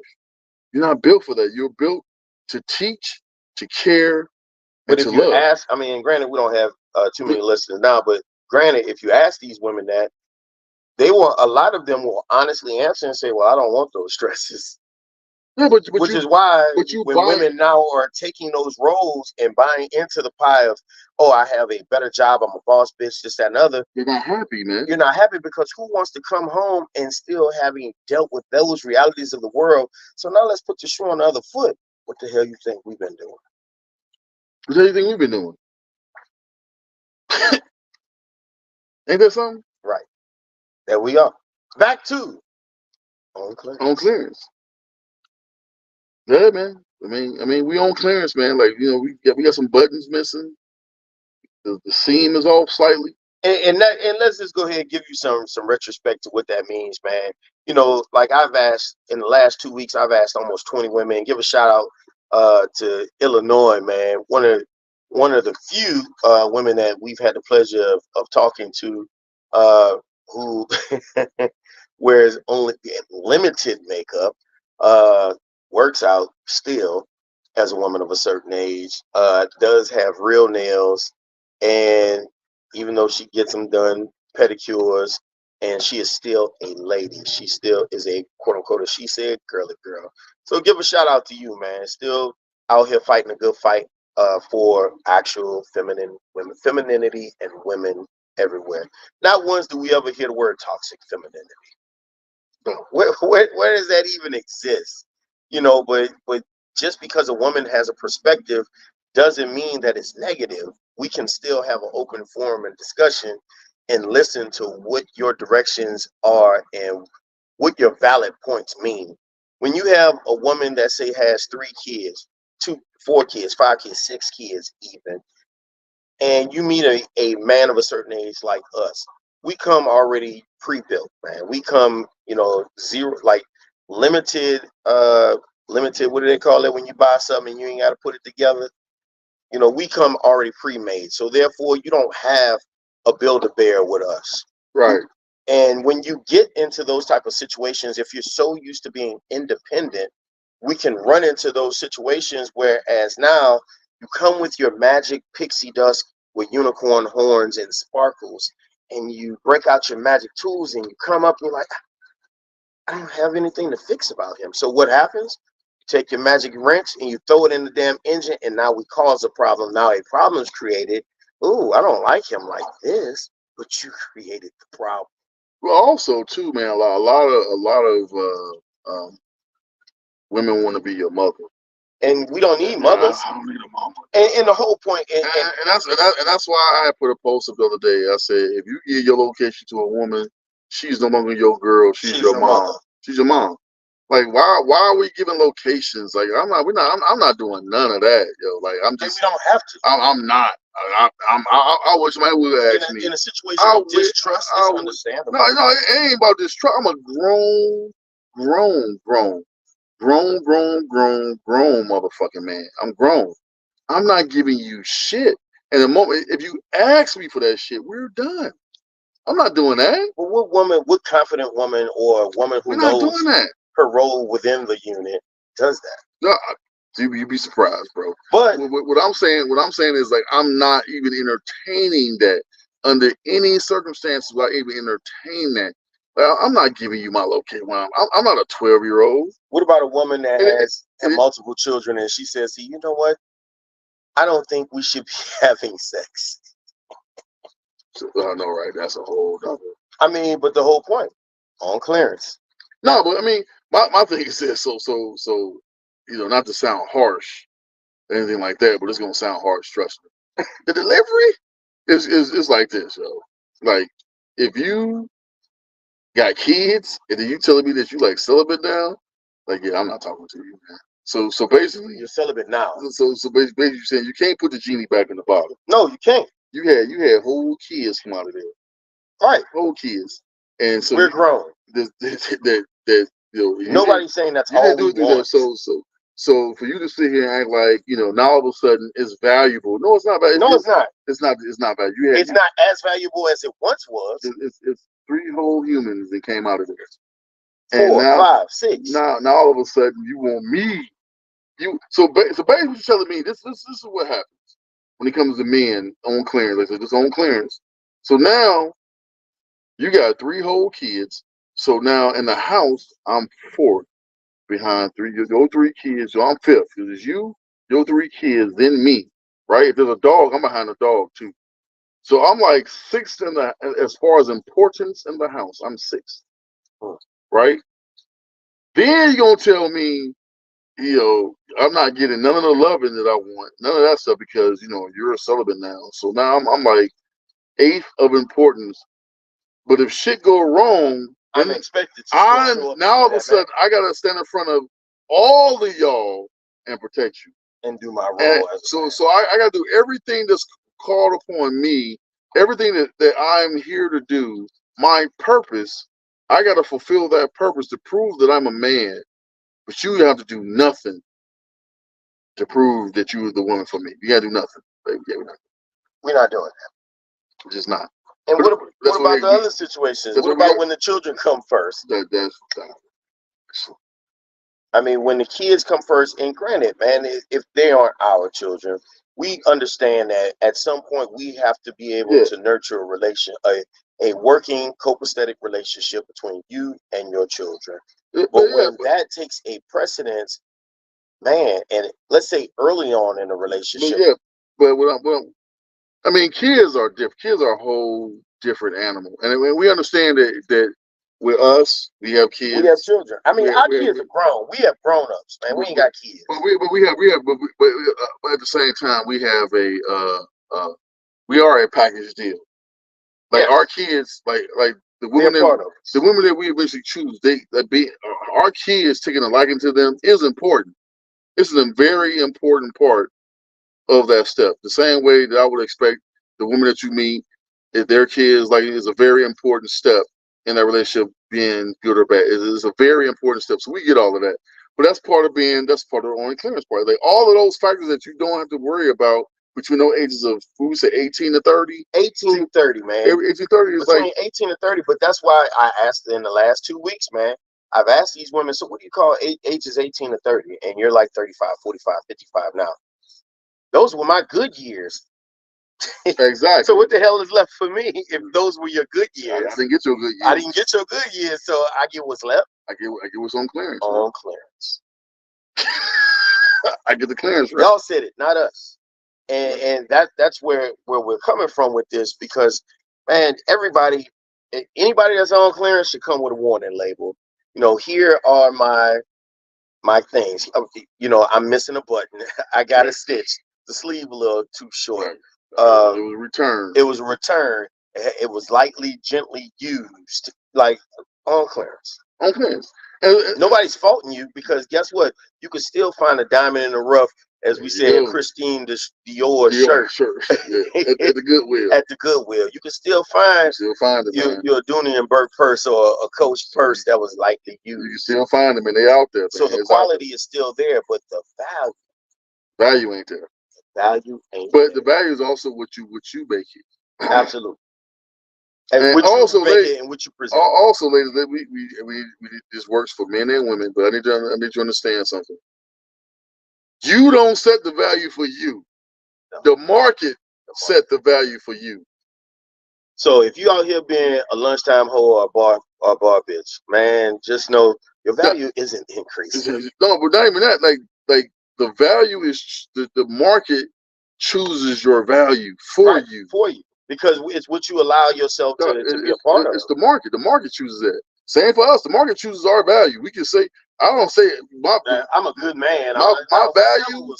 You're not built for that. You're built to teach, to care, but and if to you love. ask, I mean, granted, we don't have too many listeners now, but granted, if you ask these women that, a lot of them will honestly answer and say, well, I don't want those stresses. Yeah, which is why when women now are taking those roles and buying into the pie of, oh, I have a better job, I'm a boss bitch, this, that, and other. You're not happy, man. You're not happy because who wants to come home and still having dealt with those realities of the world? So now let's put the shoe on the other foot. What the hell you think we've been doing? What the hell you think we've been doing? Ain't that something? Right. There we are. Back to on clearance. Yeah, man. I mean, we on clearance, man. Like, we got some buttons missing. The seam is off slightly. And let's just go ahead and give you some retrospect to what that means, man. Like I've asked in the last 2 weeks, I've asked almost 20 women. Give a shout out to Illinois, man. One of one of the few women that we've had the pleasure of talking to, who wears only limited makeup, works out still as a woman of a certain age, does have real nails, and even though she gets them done, pedicures, and she is still a lady. She still is a quote unquote, as she said, girly girl. So give a shout out to you, man. Still out here fighting a good fight for actual feminine women, femininity, and women everywhere. Not once do we ever hear the word toxic femininity. Where does that even exist? But just because a woman has a perspective doesn't mean that it's negative. We can still have an open forum and discussion and listen to what your directions are and what your valid points mean. When you have a woman that say has 3 kids, 4 kids, 5 kids, 6 kids even, and you meet a man of a certain age like us, we come already pre-built, man. We come, zero, like limited, limited, what do they call it when you buy something and you ain't got to put it together? We come already pre-made. So therefore you don't have a build-a-bear with us. Right. And when you get into those type of situations, if you're so used to being independent, we can run into those situations, whereas now you come with your magic pixie dust with unicorn horns and sparkles, and you break out your magic tools and you come up and you're like, I don't have anything to fix about him. So what happens? You take your magic wrench and you throw it in the damn engine, and now we cause a problem. Now a problem's created. Ooh, I don't like him like this, but you created the problem. Well, also too, man, a lot of women want to be your mother. And we don't need mothers. I don't need a mama. And the whole point, And that's why I put a post up the other day. I said, if you give your location to a woman, she's no longer your girl. She's your mom. mother. She's your mom. Like, why are we giving locations? Like, I'm not doing none of that, yo. Like, I'm And just, we don't have to. I'm not. I wish somebody would ask me. In a situation of distrust, it's understandable. No, it ain't about distrust. I'm a grown motherfucking man. I'm grown. I'm not giving you shit. And the moment if you ask me for that shit, we're done. I'm not doing that. Well, what confident woman or a woman who We're not knows doing that. her role within the unit does that? No, you'd be surprised, bro. But what I'm saying is like I'm not even entertaining that under any circumstances. Will I even entertain that? I'm not giving you my location. I'm not a 12-year-old. what about a woman that has multiple children and she says, "See, you know what? I don't think we should be having sex." I know, right? That's a whole other. I mean, but the whole point on clearance. No, but I mean, my thing is this. So, not to sound harsh, or anything like that, but it's gonna sound harsh. Trust me. The delivery is like this, yo. Like, if you got kids and then you telling me that you like celibate now, like, yeah, I'm not talking to you, man. So basically, You're celibate now. So basically, you're saying you can't put the genie back in the bottle. No, you can't. You had whole kids come out of there. Right. Whole kids, and so we're grown. Nobody's saying that's all we want. So for you to sit here and act like now all of a sudden it's valuable. No, it's not valuable. No, it's not. It's not valuable. It's not as valuable as it once was. It's 3 whole humans that came out of there. 4, and now, 5, 6. Now all of a sudden you want me. So basically what you're telling me, this is what happens when it comes to men on clearance. Like I said, just on clearance. So now you got 3 whole kids. So now in the house, I'm 4th behind 3. Your 3 kids, so I'm 5th. Because it's you, your 3 kids, then me. Right? If there's a dog, I'm behind the dog too. So I'm like 6th as far as importance in the house. I'm 6th. Right? Then you're gonna tell me, I'm not getting none of the loving that I want, none of that stuff because you're a celibate now. So now I'm like 8th of importance. But if shit go wrong, I'm expected to. Now all of a sudden I gotta stand in front of all of y'all and protect you and do my role. So I gotta do everything that's called upon me, everything that I'm here to do. My purpose, I gotta fulfill that purpose to prove that I'm a man. But you have to do nothing. to prove that you were the woman for me. You gotta do nothing. Baby. We're not doing that. We're just not. And But what that's about what the other situations? that's What what we about are. when the children come first? That's I mean, when the kids come first, and granted, man, if they aren't our children, we understand that at some point we have to be able yeah. to nurture a working copacetic relationship between you and your children. But when that takes a precedence, man, and let's say early on in a relationship, but I mean, kids are different. Kids are a whole different animal, and we understand that with us, we have kids. we have children. I mean, our kids are grown. We have grown-ups, man. We ain't got kids. But at the same time, we have we are a package deal. Like our kids, like the women that we eventually choose, our kids taking a liking to them is important. This is a very important part of that step. The same way that I would expect the woman that you meet, if their kids, like, is a very important step in that relationship being good or bad. It's a very important step. So we get all of that. But that's part of the only clearance part. Like all of those factors that you don't have to worry about between those ages of, we say 18 to 30. 18 to 30, man. 18 to 30 is between 18 and 30. But that's why I asked in the last 2 weeks, man. I've asked these women, so what do you call ages 18 to 30? And you're like 35, 45, 55 now. Those were my good years. Exactly. So what the hell is left for me if those were your good years? I didn't get your good years. I didn't get your good years, so I get what's left. I get what's on clearance. On clearance. I get the clearance, right? Y'all said it, not us. And that's where we're coming from with this, because, man, anybody that's on clearance should come with a warning label. You know, here are my things. You know, I'm missing a button. I got a stitch. The sleeve a little too short. It was a return. It was a return. It was lightly, gently used, like on clearance. On clearance. Nobody's faulting you, because guess what? You can still find a diamond in the rough, as we say, in Christine Dior shirt. Yeah. At the Goodwill. At the Goodwill. You can still find it, your Dooney and Burke purse or a Coach purse that was lightly used. You can still find them, and they out there. So the quality is still there, but the value ain't there. Value ain't there. But the value is also what you make it. Absolutely. And also, ladies, and what you present. Also, ladies, we this works for men and women, but I need you to understand something. You don't set the value for you. No. The market set the value for you. So if you out here being a lunchtime hoe or a bar bitch, man, just know your value isn't increasing. No, but not even that. Like the value is the market chooses your value for you. For you. Because it's what you allow yourself to be a part of. It's the market. The market chooses that. Same for us. The market chooses our value. We can say, I don't say I'm a good man. My value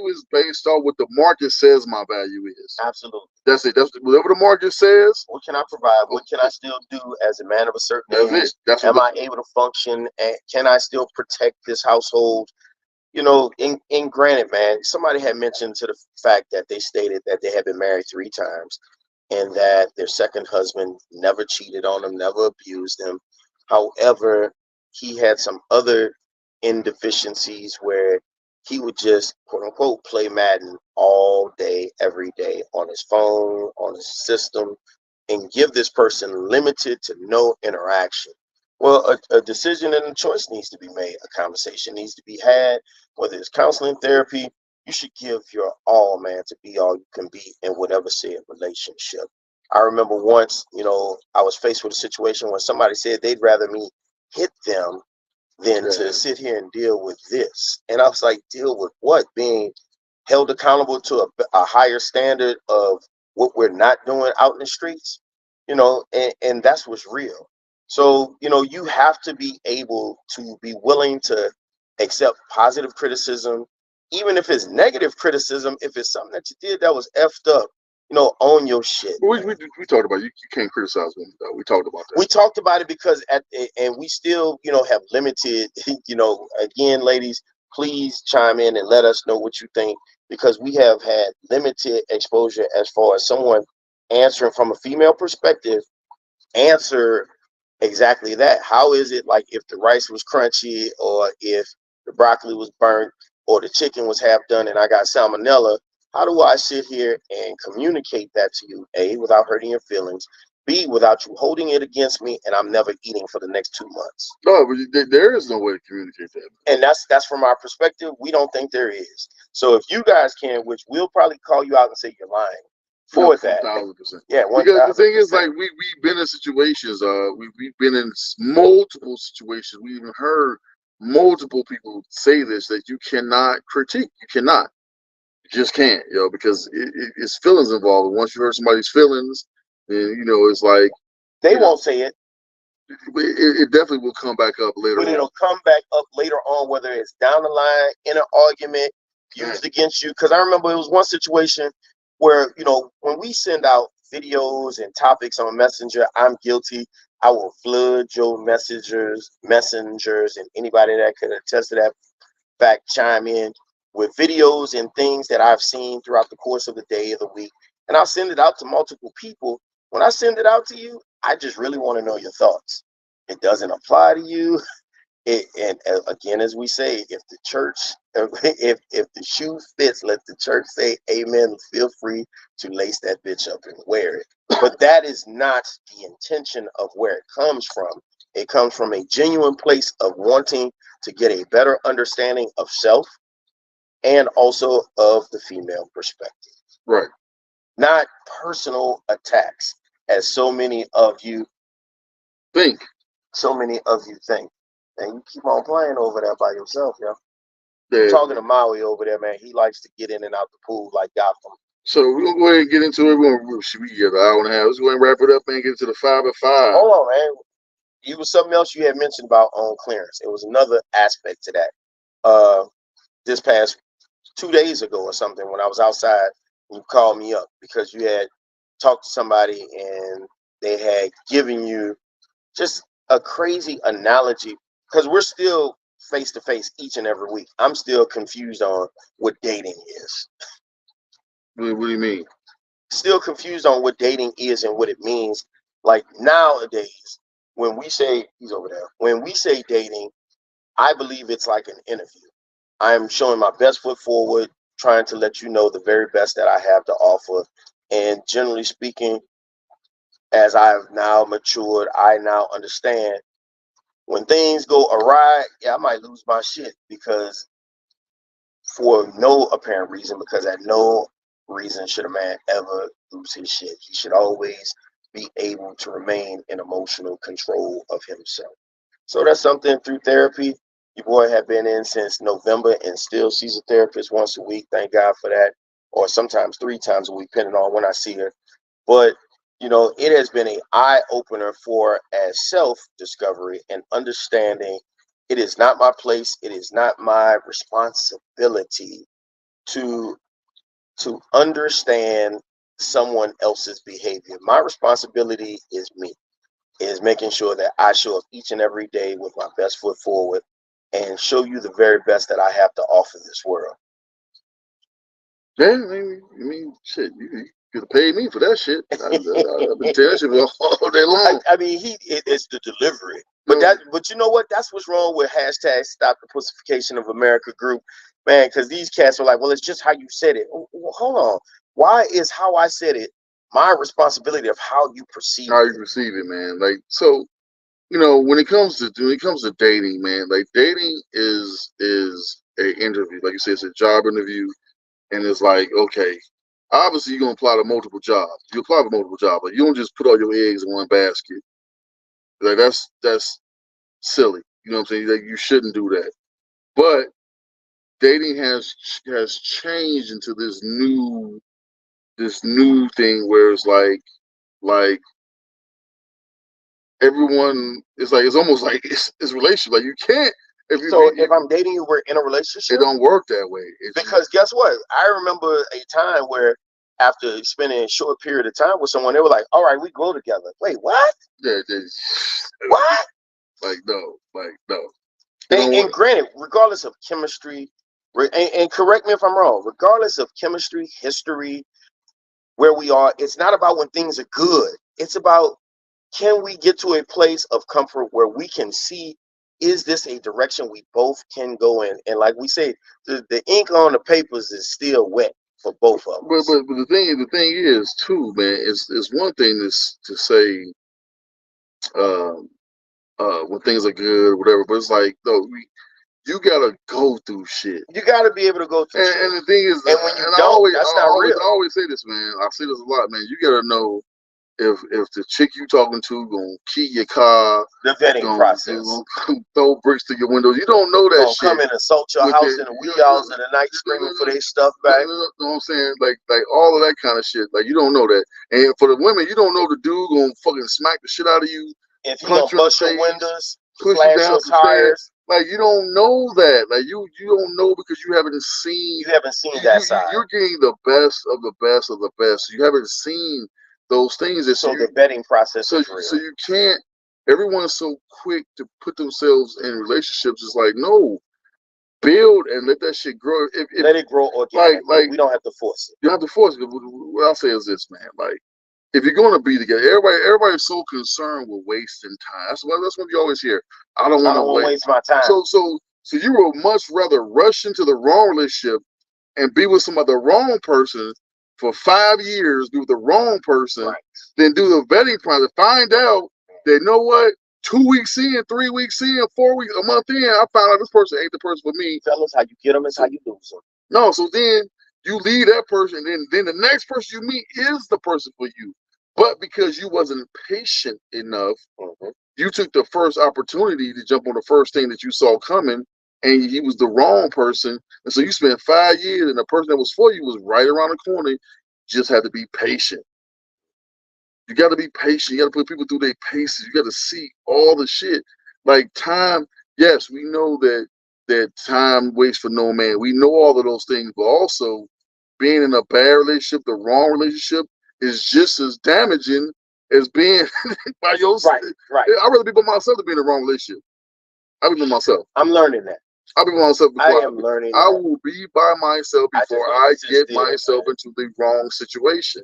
is based on what the market says my value is. Absolutely. That's it. That's whatever the market says. What can I provide? What can I still do as a man of a certain age? Am I able to function? And can I still protect this household? You know, in granted, man, somebody had mentioned to the fact that they stated that they had been married 3 times and that their second husband never cheated on them, never abused them. However, he had some other indeficiencies where he would just, quote unquote, play Madden all day, every day on his phone, on his system, and give this person limited to no interaction. Well, a decision and a choice needs to be made. A conversation needs to be had, whether it's counseling, therapy. You should give your all, man, to be all you can be in whatever said relationship. I remember once, you know, I was faced with a situation where somebody said they'd rather me hit them than to sit here and deal with this. And I was like, deal with what? Being held accountable to a higher standard of what we're not doing out in the streets, you know, and that's what's real. So, you know, you have to be able to be willing to accept positive criticism, even if it's negative criticism. If it's something that you did that was effed up, you know, own your shit. We talked about it. You can't criticize women, though. We talked about that. We talked about it because and we still, you know, have limited, you know, again, ladies, please chime in and let us know what you think, because we have had limited exposure as far as someone answering from a female perspective, answer exactly that. How is it, like, if the rice was crunchy, or if the broccoli was burnt, or the chicken was half done and I got salmonella, how do I sit here and communicate that to you? A, without hurting your feelings. B, without you holding it against me, and I'm never eating for the next 2 months. No, but there is no way to communicate that. And that's from our perspective. We don't think there is. So if you guys can, which we'll probably call you out and say you're lying for that. 1,000%. Yeah, Because the thing is, 1000%. like, we've been in situations, we've been in multiple situations. We even heard multiple people say this, that you cannot critique. You cannot. You just can't, because it's feelings involved. And once you hurt somebody's feelings, then, it's like, They won't say it, it definitely will come back up later but on. it'll come back up later on, whether it's down the line, in an argument, used against you. Because I remember it was one situation where, when we send out videos and topics on Messenger, I'm guilty. I will flood your messengers, and anybody that could attest to that fact chime in with videos and things that I've seen throughout the course of the day of the week. And I'll send it out to multiple people. When I send it out to you, I just really want to know your thoughts. It doesn't apply to you. And again, as we say, if the church, if the shoe fits, let the church say amen. Feel free to lace that bitch up and wear it. But that is not the intention of where it comes from. It comes from a genuine place of wanting to get a better understanding of self and also of the female perspective. Right. Not personal attacks, as so many of you think. And you keep on playing over there by yourself, yo. Yeah. I'm talking to Maui over there, man. He likes to get in and out the pool like Gotham. So we're going to go ahead and get into it. We get an hour and a half. Let's go ahead and wrap it up and get to the 5 at 5. Hold on, man. It was something else you had mentioned about on clearance. It was another aspect to that. This past 2 days ago or something, when I was outside, you called me up because you had talked to somebody and they had given you just a crazy analogy, because we're still face to face each and every week. I'm still confused on what dating is. What do you mean? Still confused on what dating is and what it means. Like nowadays, when we say, he's over there, when we say dating, I believe it's like an interview. I'm showing my best foot forward, trying to let you know the very best that I have to offer. And generally speaking, as I've now matured, I now understand when things go awry, I might lose my shit, because for no apparent reason, because at no reason should a man ever lose his shit. He should always be able to remain in emotional control of himself. So that's something through therapy. Your boy had been in since November and still sees a therapist once a week. Thank God for that. Or sometimes 3 times a week, depending on when I see her. But it has been an eye-opener for as self-discovery and understanding it is not my place, it is not my responsibility to understand someone else's behavior. My responsibility is making sure that I show up each and every day with my best foot forward and show you the very best that I have to offer this world. Yeah, I mean, shit, you could have paid me for that shit. I've been telling you all day long. I mean, it's the delivery. But you know what? That's what's wrong with hashtag Stop the Pussification of America group, man. Because these cats are like, well, it's just how you said it. Well, hold on. Why is how I said it my responsibility of how you perceive it? How you perceive it, man. Like, so, when it comes to dating, man, like, dating is a interview. Like you said, it's a job interview, and it's like, okay, obviously you're gonna apply to multiple jobs. You apply to multiple jobs, but you don't just put all your eggs in one basket. Like, that's silly. You know what I'm saying? Like, you shouldn't do that. But dating has changed into this new thing where it's like everyone, it's almost like it's relationship. Like, you can't, if I'm dating you, we're in a relationship. It don't work that way. Because guess what? I remember a time where after spending a short period of time with someone, they were like, all right, we grow together. Wait, what? Yeah, what? Like, no. And granted, regardless of chemistry, and correct me if I'm wrong, regardless of chemistry, history, where we are, it's not about when things are good. It's about, can we get to a place of comfort where we can see is this a direction we both can go in? And like we say, the ink on the papers is still wet for both of But us. but the thing is too, man. It's one thing to say um when things are good or whatever, but it's like though you gotta go through shit. You got to be able to go through shit. And the thing is, And when you and don't, that's not real. I always say this, man. I say this a lot, man. You gotta know if the chick you talking to gonna key your car, The vetting process. gonna throw bricks to your windows. You don't know that Gonna shit. come and assault your with house the- in the wee you- hours of the night, screaming for their stuff back. You know what I'm saying? Like all of that kind of shit. Like you don't know that. And for the women, you don't know the dude gonna fucking smack the shit out of you, If he gonna punch you in the bust your face, windows, push you slash down your some stairs. tires, Like you don't know that. Like you don't know because you haven't seen. you haven't seen that side. You're getting the best of the best of the best. You haven't seen those things. That So the vetting process so is real. so you can't. Everyone's so quick to put themselves in relationships. It's like no, build and let that shit grow. If Let it grow organically. like We don't have to force it. you don't have to force it. What I'll say is this, man. Like if you're going to be together, everybody's so concerned with wasting time. That's what you always hear. I don't I want don't to want to waste. waste my time. So you would much rather rush into the wrong relationship and be with the wrong person for 5 years, be with the wrong person, Right. than do the vetting process. Find out that, you know what, 2 weeks in, 3 weeks in, 4 weeks, a month in, I found out this person ain't the person for me. Fellas, how you get them is how you lose them. No, so then you leave that person, and then the next person you meet is the person for you. But because you wasn't patient enough, you took the first opportunity to jump on the first thing that you saw coming, and he was the wrong person. And so you spent 5 years, and the person that was for you was right around the corner. You just had to be patient. You got to be patient. You got to put people through their paces. You got to see all the shit. Like time, yes, we know that time waits for no man. We know all of those things, but also being in a bad relationship, the wrong relationship, is just as damaging as being by yourself. Right. I'd rather be by myself than be in the wrong relationship. I'll be by myself. I'm learning that. I'll be by myself I before am learning I that. will be by myself before I get myself into the wrong situation.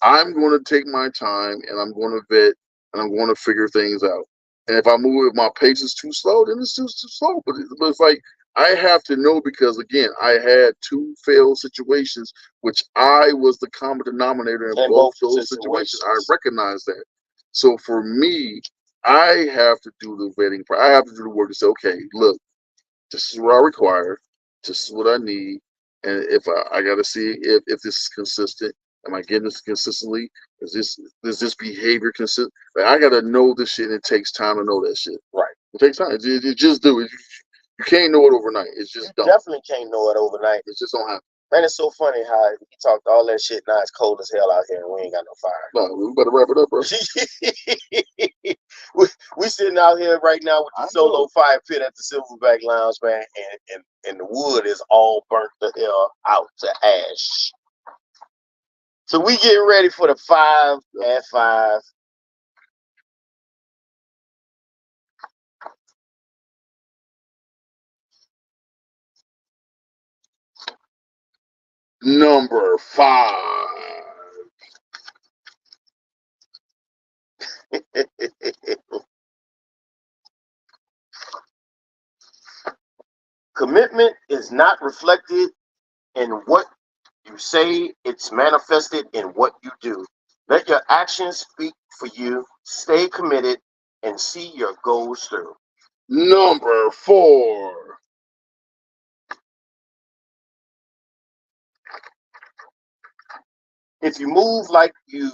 I'm going to take my time and I'm going to vet and I'm going to figure things out. And if my pace is too slow, then it's too slow. But it's like I have to know because again, I had 2 failed situations, which I was the common denominator in both those situations. I recognize that. So for me, I have to do the vetting. I have to do the work to say, okay, look, this is what I require. This is what I need. And if I got to see if this is consistent. Am I getting this consistently? Is this behavior consistent? Like, I gotta know this shit, and it takes time to know that shit. Right. It takes time. It just do it. You can't know it overnight. It's just You definitely can't know it overnight. It just don't happen. Man, it's so funny how we talked all that shit. Now it's cold as hell out here, and we ain't got no fire. No, we better wrap it up, bro. we sitting out here right now with the solo fire pit at the Silverback Lounge, man, and the wood is all burnt the hell out to ash. So we getting ready for the 5 at 5. Number 5. Commitment is not reflected in what you say, it's manifested in what you do. Let your actions speak for you. Stay committed and see your goals through. Number 4. If you move like you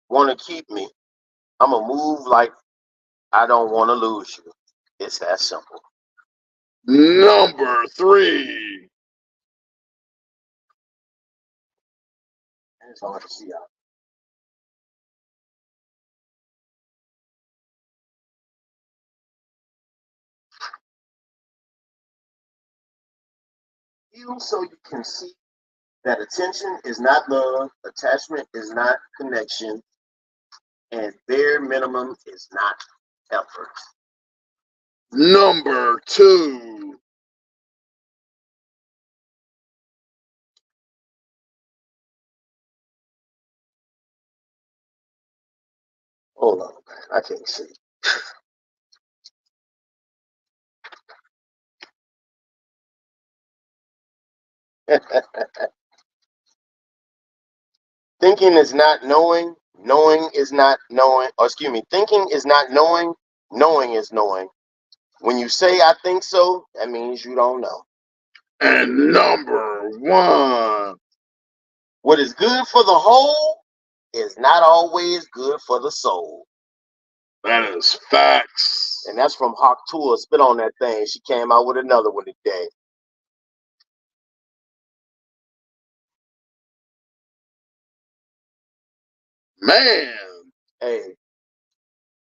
want to keep me, I'm going to move like I don't want to lose you. It's that simple. Number 3. It's hard to see out. You so you can see that attention is not love, attachment is not connection, and bare minimum is not effort. Number 2. Hold on, man. I can't see. Thinking is not knowing. Knowing is not knowing. Or excuse me. Thinking is not knowing. Knowing is knowing. When you say I think so, that means you don't know. And number one. What is good for the whole is not always good for the soul. That is facts. And that's from Hawk Tour. Spit on that thing. She came out with another one today. Man. Hey,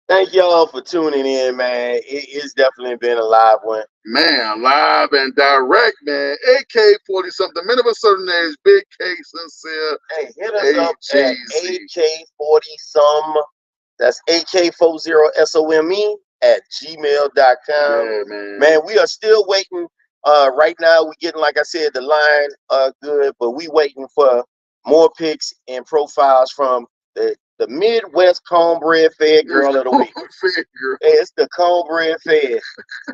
thank y'all for tuning in, man. It's definitely been a live one. Man, live and direct, man. AK-40 something. Men of a certain age, Big K Sincere. Hey, hit us up at AJZ. AK40 some. That's AK40SOME at gmail.com. Yeah, man. Man, we are still waiting. Right now, we're getting, like I said, the line good, but we waiting for more pics and profiles from the Midwest Cornbread Fed Girl of the Week. Figure. Hey, it's the Cornbread Fed.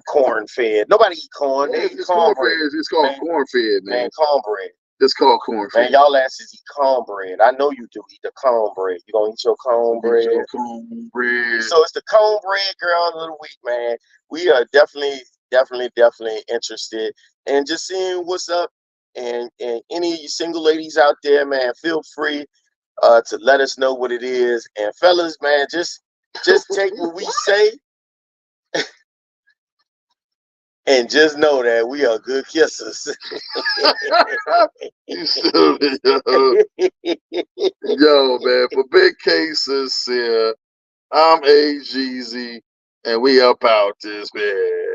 Corn fed. Nobody eat corn. They eat It's cornbread. cornfed. It's called Man. cornfed, man. Man, cornbread. It's called cornfed. Man, y'all asses eat cornbread. I know you do eat the cornbread. You gonna eat your cornbread? Eat your cornbread. So it's the Cornbread Girl of the Week, man. We are definitely interested in just seeing what's up. And any of you single ladies out there, man, feel free to let us know what it is. And fellas, man, just take what we say and just know that we are good kissers. You stupid, yo, man. For Big K Sincere, I'm AGZ, and we up out this, man.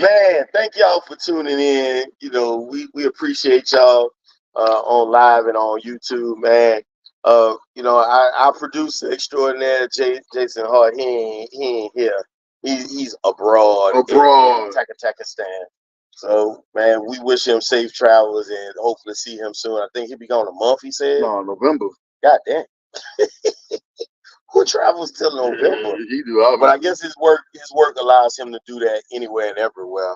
Man, thank y'all for tuning in. You know, we appreciate y'all on live and on YouTube, man. You know, our producer extraordinaire, Jason Hart, he ain't here. He's abroad. In Tajikistan. So, man, we wish him safe travels and hopefully see him soon. I think he'll be gone a month, he said. No, November. God damn. Who travels till November? He do. But I guess his work allows him to do that anywhere and everywhere.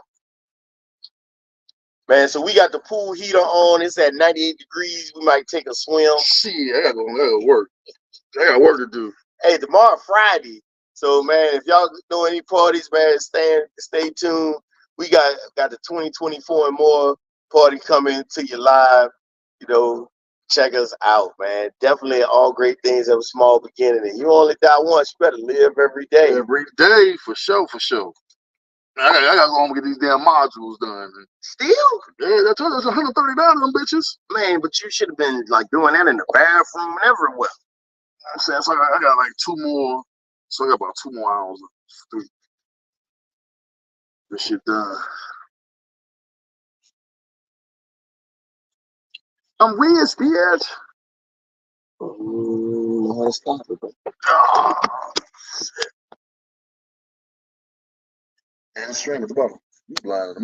Man, so we got the pool heater on. It's at 98 degrees. We might take a swim. Shit, I gotta work. I got work to do. Hey, tomorrow Friday. So man, if y'all know any parties, man, stay tuned. We got the 2024 and more party coming to you live. You know, check us out, man. Definitely all great things have a small beginning. And you only die once. You better live every day. Every day, for sure, for sure. I gotta go home and get these damn modules done. Still? Yeah, that's $130 them bitches. Man, but you should have been like doing that in the bathroom and everywhere. I said, so I got like 2 more. So I got about 2 more hours. 3. This shit done. I'm weird, bitch. How to stop it? Oh, shit. And the string at the bottom. You blind.